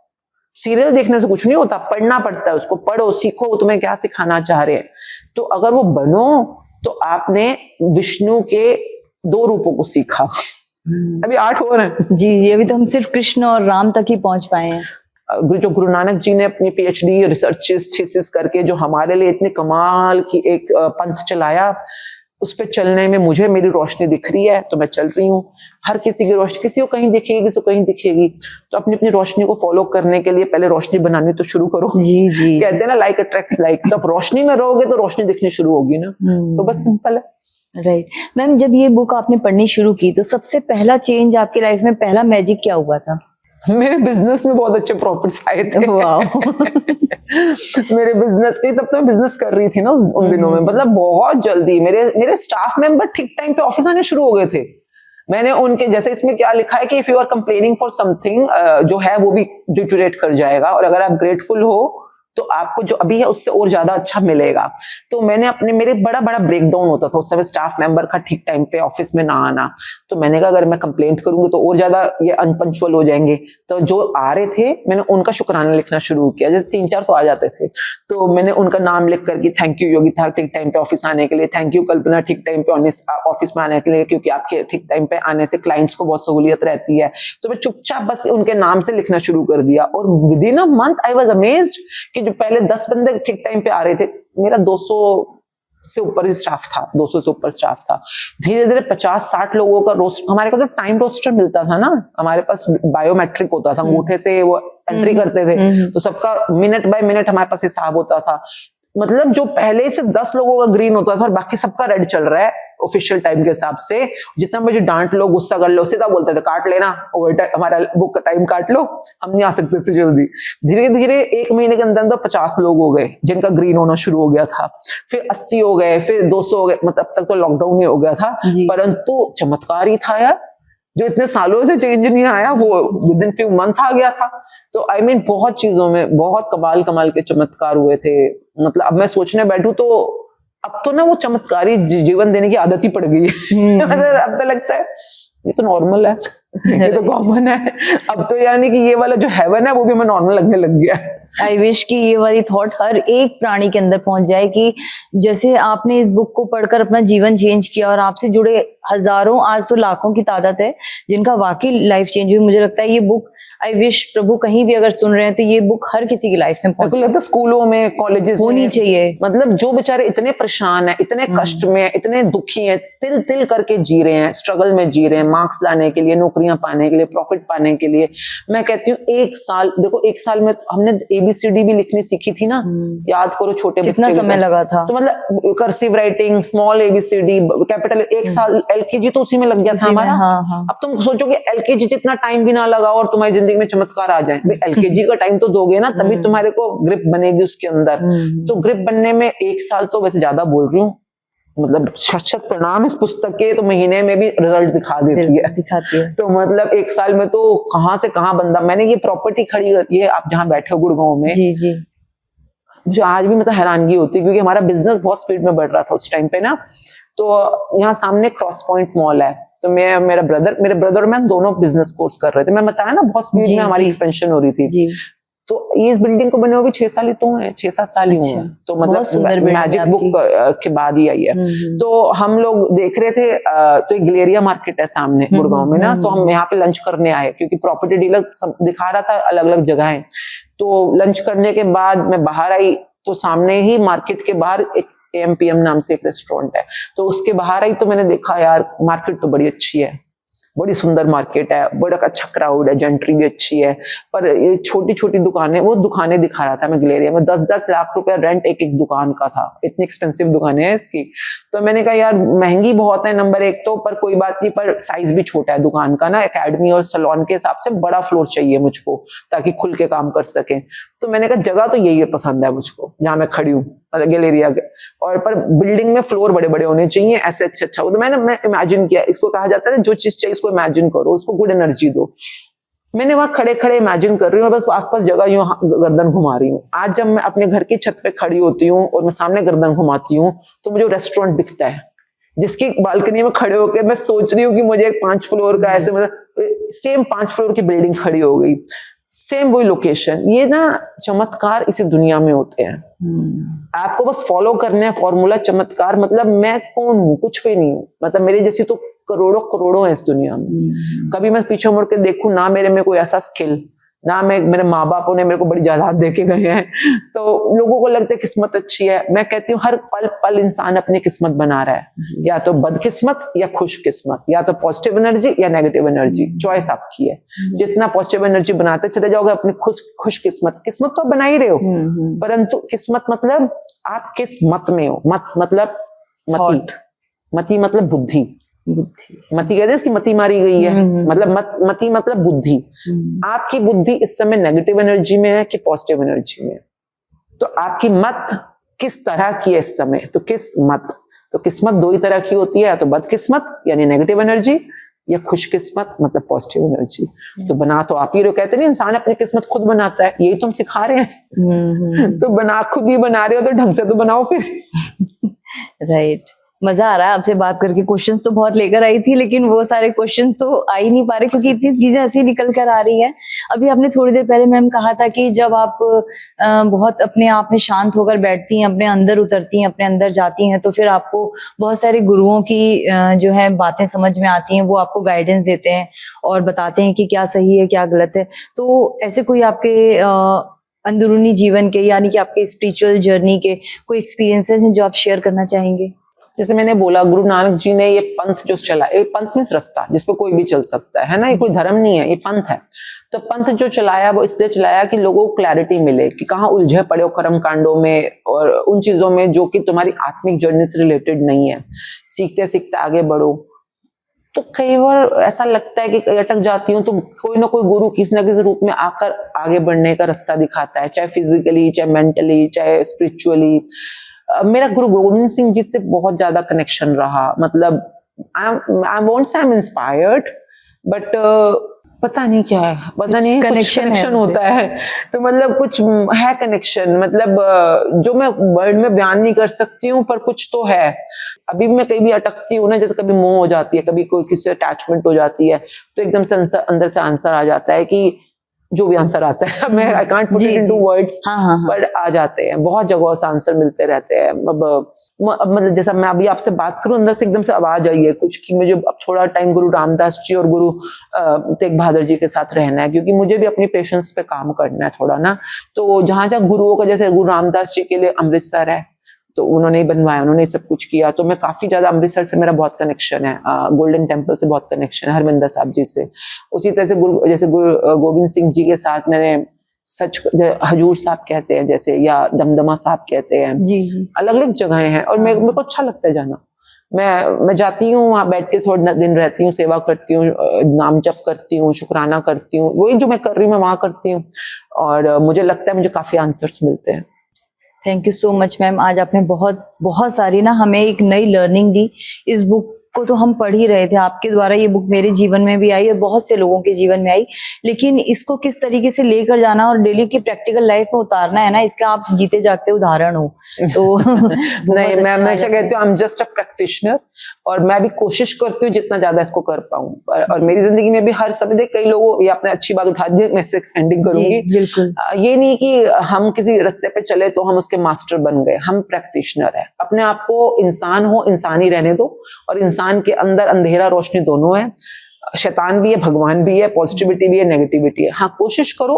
सीरियल देखने से कुछ नहीं होता, पढ़ना पड़ता है उसको। पढ़ो, सीखो, तुम्हें क्या सिखाना चाह रहे हैं। तो अगर वो बनो तो आपने विष्णु के 2 रूपों को सीखा। अभी 8 हो रहे हैं। जी जी, अभी तो हम सिर्फ कृष्ण और राम तक ही पहुंच पाए हैं। जो गुरु नानक जी ने अपनी पीएचडी रिसर्चेस थीसिस करके जो हमारे लिए इतने कमाल की एक पंथ चलाया, उस पे चलने में मुझे मेरी रोशनी दिख रही है तो मैं चल रही हूँ। हर किसी की रोशनी किसी को कहीं दिखेगी, किसी को कहीं दिखेगी। तो अपनी अपनी रोशनी को फॉलो करने के लिए पहले रोशनी बनानी तो शुरू करो। जी जी, कहते हैं ना लाइक अट्रैक्ट्स लाइक। तो आप रोशनी में रहोगे तो रोशनी दिखनी शुरू होगी ना। तो बस सिंपल है। राइट। मैम, जब ये बुक आपने पढ़नी शुरू की तो सबसे पहला चेंज आपकी लाइफ में, पहला मैजिक क्या हुआ था? मेरे बिजनेस में बहुत अच्छे प्रॉफिट्स आए थे। वाओ। मेरे बिजनेस के, तब तो मैं बिजनेस कर रही थी ना उन दिनों में, मतलब बहुत जल्दी मेरे स्टाफ मेंबर ठीक टाइम पे ऑफिस आने शुरू हो गए थे। मैंने उनके, जैसे इसमें क्या लिखा है कि if you are complaining for something, जो है वो भी डिटोरेट कर जाएगा, और अगर आप ग्रेटफुल हो तो आपको जो अभी है उससे और ज्यादा अच्छा मिलेगा। तो मैंने मेरे बड़ा बड़ा ब्रेकडाउन होता था उस समय स्टाफ मेंबर का ठीक टाइम पे ऑफिस में ना आना। तो मैंने कहा अगर मैं कंप्लेंट करूंगी तो और ज्यादा ये अनपंक्चुअल हो जाएंगे। तो जो आ रहे थे मैंने उनका शुक्राना लिखना शुरू किया। जैसे 3-4 तो आ जाते थे, तो मैंने उनका नाम लिख करके, थैंक यू योगिता ठीक टाइम पे ऑफिस आने के लिए, थैंक यू कल्पना ठीक टाइम पे ऑफिस में आने के लिए, क्योंकि आपके ठीक टाइम पे आने से क्लाइंट्स को बहुत सहूलियत रहती है। तो मैं चुपचाप बस उनके नाम से लिखना शुरू कर दिया, और with in a month I was amazed कि जो पहले 10 बंदे ठीक टाइम पे आ रहे थे, मेरा 200 से ऊपर ही स्टाफ था, 200 से ऊपर स्टाफ था। धीरे धीरे 50-60 लोगों का रोस्ट, हमारे को तो टाइम रोस्टर मिलता था ना, हमारे पास बायोमेट्रिक होता था, अंगूठे से वो एंट्री करते थे, तो सबका मिनट बाय मिनट हमारे पास हिसाब होता था। मतलब जो पहले से 10 लोगों का ग्रीन होता था और बाकी सबका रेड चल रहा है ऑफिशियल टाइम के हिसाब से। जितना मुझे डांट लो, गुस्सा कर लो, सीधा बोलते थे काट लेना, ओवर टाइम हमारा बुक का टाइम काट लो, हम नहीं आ सकते इससे जल्दी। धीरे धीरे 1 महीने के अंदर 50 लोग हो गए जिनका ग्रीन होना शुरू हो गया था, फिर 80 हो गए, फिर 200 हो गए। मतलब अब तक तो लॉकडाउन ही हो गया था, परंतु चमत्कार ही था यार, जो इतने सालों से चेंज नहीं आया वो विद इन फ्यू मंथ आ गया था। तो आई मीन बहुत चीजों में बहुत कमाल कमाल के चमत्कार हुए थे। मतलब अब मैं सोचने बैठूं तो अब तो ना वो चमत्कारी जीवन देने की आदत ही पड़ गई है। अब तो लगता है ये तो नॉर्मल है, ये तो कॉमन है। अब तो यानी कि ये वाला जो हेवन है वो भी हमें नॉर्मल लगने लग गया है। आई विश कि ये वाली थॉट हर एक प्राणी के अंदर पहुंच जाए कि जैसे आपने इस बुक को पढ़कर अपना जीवन चेंज किया, और आपसे जुड़े हजारों, आज तो लाखों की तादाद है जिनका वाकई लाइफ चेंज हुई। मुझे लगता है ये बुक, आई विश प्रभु कहीं भी अगर सुन रहे हैं तो ये बुक हर किसी की लाइफ में पहुंचे। लगता है स्कूलों में, कॉलेजेस होनी चाहिए। मतलब जो बेचारे इतने परेशान हैं, इतने कष्ट में हैं, इतने दुखी हैं, तिल तिल करके जी रहे हैं, स्ट्रगल में जी रहे हैं, मार्क्स लाने के लिए, नौकरियां पाने के लिए, प्रॉफिट पाने के लिए। मैं कहती हूँ 1 साल, देखो 1 साल में हमने ABCD भी लिखनी सीखी थी ना, याद करो छोटे बच्चे, कितना समय लगा था। तो मतलब cursive writing, small ABCD, capital, 1 साल LKG तो उसी में लग गया था हमारा। अब तुम सोचो कि LKG जितना टाइम भी ना लगा और तुम्हारी जिंदगी में चमत्कार आ जाए। LKG का टाइम तो दोगे ना, तभी तुम्हारे को ग्रिप बनेगी उसके अंदर। तो ग्रिप बनने में 1 साल तो वैसे ज्यादा बोल रही हूँ, मतलब शत प्रणाम इस पुस्तक के, तो महीने में भी रिजल्ट दिखाती है। तो मतलब 1 साल में तो कहां से कहां बंदा, मैंने ये प्रॉपर्टी खड़ी करी है, आप जहां बैठे हो गुड़गांव में, जी जी, मुझे आज भी मतलब हैरानगी होती है, क्योंकि हमारा बिजनेस बहुत स्पीड में बढ़ रहा था उस टाइम पे ना। तो यहाँ सामने क्रॉस पॉइंट मॉल है, तो मेरे ब्रदर और मैं दोनों बिजनेस कोर्स कर रहे थे। मैं बताया ना बहुत स्पीड में हमारी एक्सपेंशन हो रही थी। तो ये इस बिल्डिंग को बने हुए 6 साल ही तो है, 6-7 साल ही हुए। तो मतलब मैजिक बुक के बाद ही आई है। तो हम लोग देख रहे थे, तो एक ग्लेरिया मार्केट है सामने गुड़गांव में ना, तो हम यहाँ पे लंच करने आए, क्योंकि प्रॉपर्टी डीलर दिखा रहा था अलग अलग जगहें। तो लंच करने के बाद मैं बाहर आई, तो सामने ही मार्केट के बाहर एक AMPM नाम से एक रेस्टोरेंट है, तो उसके बाहर आई तो मैंने देखा यार मार्केट तो बड़ी अच्छी है, बड़ी सुंदर मार्केट है, बड़ा अच्छा क्राउड है, जेंट्री भी अच्छी है, पर ये छोटी छोटी दुकानें, वो दुकानें दिखा रहा था मैं गैलेरिया में, 10-10 लाख रुपया रेंट एक एक दुकान का था, इतनी एक्सपेंसिव दुकानें हैं इसकी। तो मैंने कहा यार महंगी बहुत है नंबर एक तो, पर कोई बात नहीं, पर साइज भी छोटा है दुकान का ना, एकेडमी और सैलून के हिसाब से बड़ा फ्लोर चाहिए मुझको ताकि खुल के काम कर सके। तो मैंने कहा जगह तो यही पसंद है मुझको जहां मैं खड़ी हूँ गैलेरिया के, और पर बिल्डिंग में फ्लोर बड़े बड़े होने चाहिए, ऐसे अच्छा हो। तो मैं इमेजिन किया, इसको कहा जाता है जो चीज चाहिए इसको इमेजिन करो, उसको गुड एनर्जी दो। मैंने वहां खड़े खड़े इमेजिन कर रही हूँ, बस आसपास जगह यूं गर्दन घुमा रही हूँ। आज जब मैं अपने घर की छत पे खड़ी होती हूँ और मैं सामने गर्दन घुमाती हूँ तो मुझे रेस्टोरेंट दिखता है, जिसकी बालकनी में खड़े होकर मैं सोच रही हूँ कि मुझे एक 5 फ्लोर का ऐसे, मतलब सेम 5 फ्लोर की बिल्डिंग खड़ी हो गई, सेम वही लोकेशन। ये ना चमत्कार इसी दुनिया में होते हैं, आपको बस फॉलो करना है फॉर्मूला चमत्कार। मतलब मैं कौन हूँ, कुछ भी नहीं हूँ, मतलब मेरे जैसी तो करोड़ों करोड़ों है इस दुनिया में। कभी मैं पीछे मुड़ के देखूं ना मेरे में कोई ऐसा स्किल, ना मेरे माँ बापों ने मेरे को बड़ी जायदाद दे के गए हैं, तो लोगों को लगता है किस्मत अच्छी है। मैं कहती हूँ हर पल पल इंसान अपनी किस्मत बना रहा है, या तो बदकिस्मत या खुश किस्मत, या तो पॉजिटिव एनर्जी या नेगेटिव एनर्जी, चॉइस आपकी है। जितना पॉजिटिव एनर्जी बनाते चले जाओगे अपनी खुश किस्मत तो बना ही रहे हो, परंतु किस्मत मतलब आप किस मत में हो। मत मतलब मति मतलब बुद्धि, मति कहते हैं इसकी मति मारी गई है, मतलब मति मतलब बुद्धि। आपकी बुद्धि इस समय नेगेटिव एनर्जी में है कि पॉजिटिव एनर्जी में है, तो आपकी मत किस तरह की है इस समय, तो किस मत। तो किस्मत 2 ही तरह की होती है, या तो बदकिस्मत यानी नेगेटिव एनर्जी, या खुशकिस्मत मतलब पॉजिटिव एनर्जी। तो बना तो आप ही रहे हो, कहते नहीं इंसान अपनी किस्मत खुद बनाता है, यही तो हम सिखा रहे हैं। तो खुद ही बना रहे हो तो ढंग से तो बनाओ फिर। राइट, मजा आ रहा है आपसे बात करके। क्वेश्चंस तो बहुत लेकर आई थी, लेकिन वो सारे क्वेश्चंस तो आ ही नहीं पा रहे क्योंकि इतनी चीजें ऐसी निकल कर आ रही हैं। अभी आपने थोड़ी देर पहले मैम कहा था कि जब आप बहुत अपने आप में शांत होकर बैठती हैं, अपने अंदर उतरती हैं, अपने अंदर जाती हैं, तो फिर आपको बहुत सारे गुरुओं की जो है बातें समझ में आती हैं, वो आपको गाइडेंस देते हैं और बताते हैं कि क्या सही है क्या गलत है। तो ऐसे कोई आपके अंदरूनी जीवन के, यानी कि आपके स्पिरिचुअल जर्नी के कोई एक्सपीरियंसेस हैं जो आप शेयर करना चाहेंगे? जैसे मैंने बोला, गुरु नानक जी ने ये पंथ जो चला, ये पंथ मीन्स रास्ता जिसपे कोई भी चल सकता है ना, ये कोई धर्म नहीं है, ये पंथ है। तो पंथ जो चलाया वो इसलिए चलाया कि लोगों को क्लैरिटी मिले कि कहाँ उलझे पड़े हो कर्म कांडों में और उन चीजों में जो कि तुम्हारी आत्मिक जर्नी से रिलेटेड नहीं है। सीखते सीखते आगे बढ़ो। तो कई बार ऐसा लगता है कि अटक जाती हूँ, तो कोई ना कोई गुरु किसी ना किसी रूप में आकर आगे बढ़ने का रास्ता दिखाता है, चाहे फिजिकली, चाहे मेंटली, चाहे स्पिरिचुअली। मेरा गुरु गोविंद सिंह जी से बहुत ज्यादा कनेक्शन रहा। मतलब आई वोंट से आई एम इंस्पायर्ड, बट पता नहीं क्या है, पता नहीं कुछ कनेक्शन होता है। तो मतलब कुछ है कनेक्शन, मतलब जो मैं वर्ड में बयान नहीं कर सकती हूँ, पर कुछ तो है। अभी मैं कहीं भी अटकती हूँ ना, जैसे कभी मोह हो जाती है, कभी कोई किसी से अटैचमेंट हो जाती है, तो एकदम से अंदर से आंसर आ जाता है कि जो भी आंसर आता है, मैं I can't put it into words, पर आ जाते हैं। बहुत जगहों से आंसर मिलते रहते हैं। मतलब जैसा मैं अभी आपसे बात करूं, अंदर से एकदम से आवाज आई है कुछ कि मुझे अब थोड़ा टाइम गुरु रामदास जी और गुरु तेग बहादुर जी के साथ रहना है, क्योंकि मुझे भी अपनी पेशेंस पे काम करना है थोड़ा ना। तो जहां जहां गुरुओं का, जैसे गुरु रामदास जी के लिए अमृतसर है, तो उन्होंने ही बनवाया, उन्होंने सब कुछ किया। तो मैं काफी ज्यादा अमृतसर से मेरा बहुत कनेक्शन है, गोल्डन टेम्पल से बहुत कनेक्शन है, हरमिंदर साहब जी से। उसी तरह से जैसे गुरु गोविंद सिंह जी के साथ मैंने सच हजूर साहब कहते हैं जैसे, या दमदमा साहब कहते हैं, जी। अलग अलग जगहें हैं और मेरे को अच्छा लगता है जाना। मैं जाती हूँ, वहां बैठ के थोड़ा दिन रहती हूँ, सेवा करती हूँ, नाम जप करती हूँ, शुक्राना करती हूँ, वही जो मैं कर रही हूँ मैं वहां करती हूँ, और मुझे लगता है मुझे काफी आंसर्स मिलते हैं। Thank you so much ma'am. आज आपने बहुत सारी ना हमें एक नई लर्निंग दी। इस बुक को तो हम पढ़ ही रहे थे, आपके द्वारा ये बुक मेरे जीवन में भी आई और बहुत से लोगों के जीवन में आई, लेकिन इसको किस तरीके से लेकर जाना और डेली की प्रैक्टिकल लाइफ में उतारना है ना, इसका आप जीते जागते उदाहरण हो। तो नहीं, मैं हमेशा कहती हूँ I am just a practitioner, और मैं भी कोशिश करती हूँ जितना ज्यादा इसको कर पाऊँ। और मेरी जिंदगी में भी हर समय कई लोगों, ये आपने अच्छी बात उठा दी, मैं इससे एंडिंग करूंगी। बिल्कुल, ये नहीं कि हम किसी रास्ते पे चले तो हम उसके मास्टर बन गए, हम प्रैक्टिशनर है। अपने आप को इंसान हो, इंसानी रहने दो, और इंसान के अंदर अंधेरा रोशनी दोनों है, शैतान भी है, भगवान भी है, पॉजिटिविटी भी है, नेगेटिविटी है। हाँ, कोशिश करो,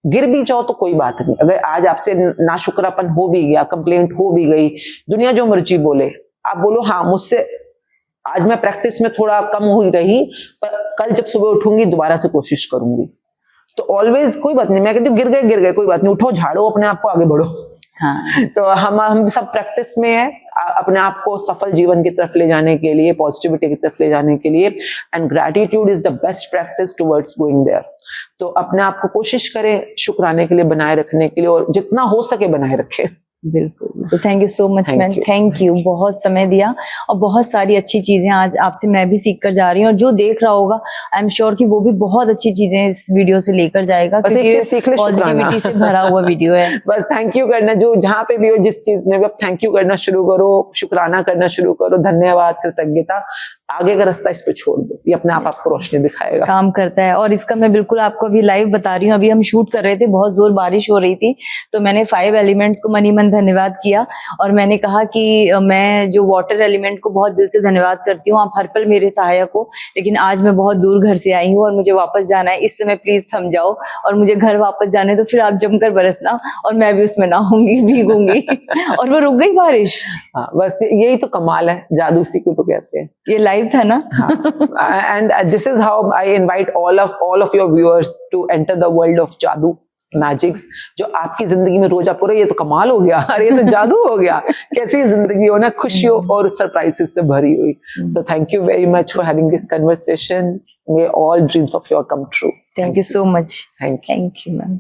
गिर भी जाओ तो कोई बात नहीं। अगर आज आपसे नाशुक्रापन हो भी गया, कंप्लेंट हो भी गई, दुनिया जो मर्जी बोले, आप बोलो हाँ मुझसे आज मैं प्रैक्टिस में थोड़ा कम हुई रही, पर कल जब सुबह उठूंगी दोबारा से कोशिश करूंगी। तो ऑलवेज कोई बात नहीं, मैं कहती हूँ गिर गए कोई बात नहीं, उठो, झाड़ो, अपने आप को आगे बढ़ो। हाँ। तो हम सब प्रैक्टिस में है अपने आप को सफल जीवन की तरफ ले जाने के लिए, पॉजिटिविटी की तरफ ले जाने के लिए। And gratitude is the best practice towards going there. तो अपने आप को कोशिश करें शुक्राने के लिए, बनाए रखने के लिए, और जितना हो सके बनाए रखें। बिल्कुल। तो thank you so much ma'am, Thank you. Thank you, बहुत समय दिया और बहुत सारी अच्छी चीजें आज आपसे मैं भी सीख कर जा रही हूँ, और जो देख रहा होगा आई एम श्योर कि वो भी बहुत अच्छी चीजें इस वीडियो से लेकर जाएगा, बस एक चीज सीख ले, पॉजिटिविटी से भरा हुआ वीडियो है। बस थैंक यू करना, जो जहाँ पे भी हो, जिस चीज में भी, अब थैंक यू करना शुरू करो, शुक्राना करना शुरू करो, धन्यवाद, कृतज्ञता, आगे का रास्ता इस पे छोड़ दो, ये अपने आप आपको रोशनी दिखाएगा, काम करता है। और इसका मैं बिल्कुल आपको अभी लाइव बता रही हूँ, अभी हम शूट कर रहे थे, बहुत जोर बारिश हो रही थी, तो मैंने 5 एलिमेंट्स को मनी मन धन्यवाद किया, और मैंने कहा कि मैं जो वाटर एलिमेंट को बहुत दिल से धन्यवाद करती हूँ, आप हर पल मेरे सहायक हो, लेकिन आज मैं बहुत दूर घर से आई हूँ और मुझे वापस जाना है, इस समय प्लीज समझाओ, और मुझे घर वापस जाने तो फिर आप जमकर बरसना और मैं भी उसमें नहाऊंगी, भीगूंगी। और वो रुक गई बारिश। हाँ, बस यही तो कमाल है, जादू इसी को तो कहते हैं। ये लाइव था ना। And this is how I invite all of your viewers to enter the world of jadu, magics, जो आपकी जिंदगी में रोज आपको, ये तो कमाल हो गया, अरे ये तो जादू हो गया, कैसी जिंदगी हो ना, खुशियों और सरप्राइजेस से भरी हुई। So thank you very much for having this conversation, may all dreams of your come true. Thank you so much. Thank you ma'am.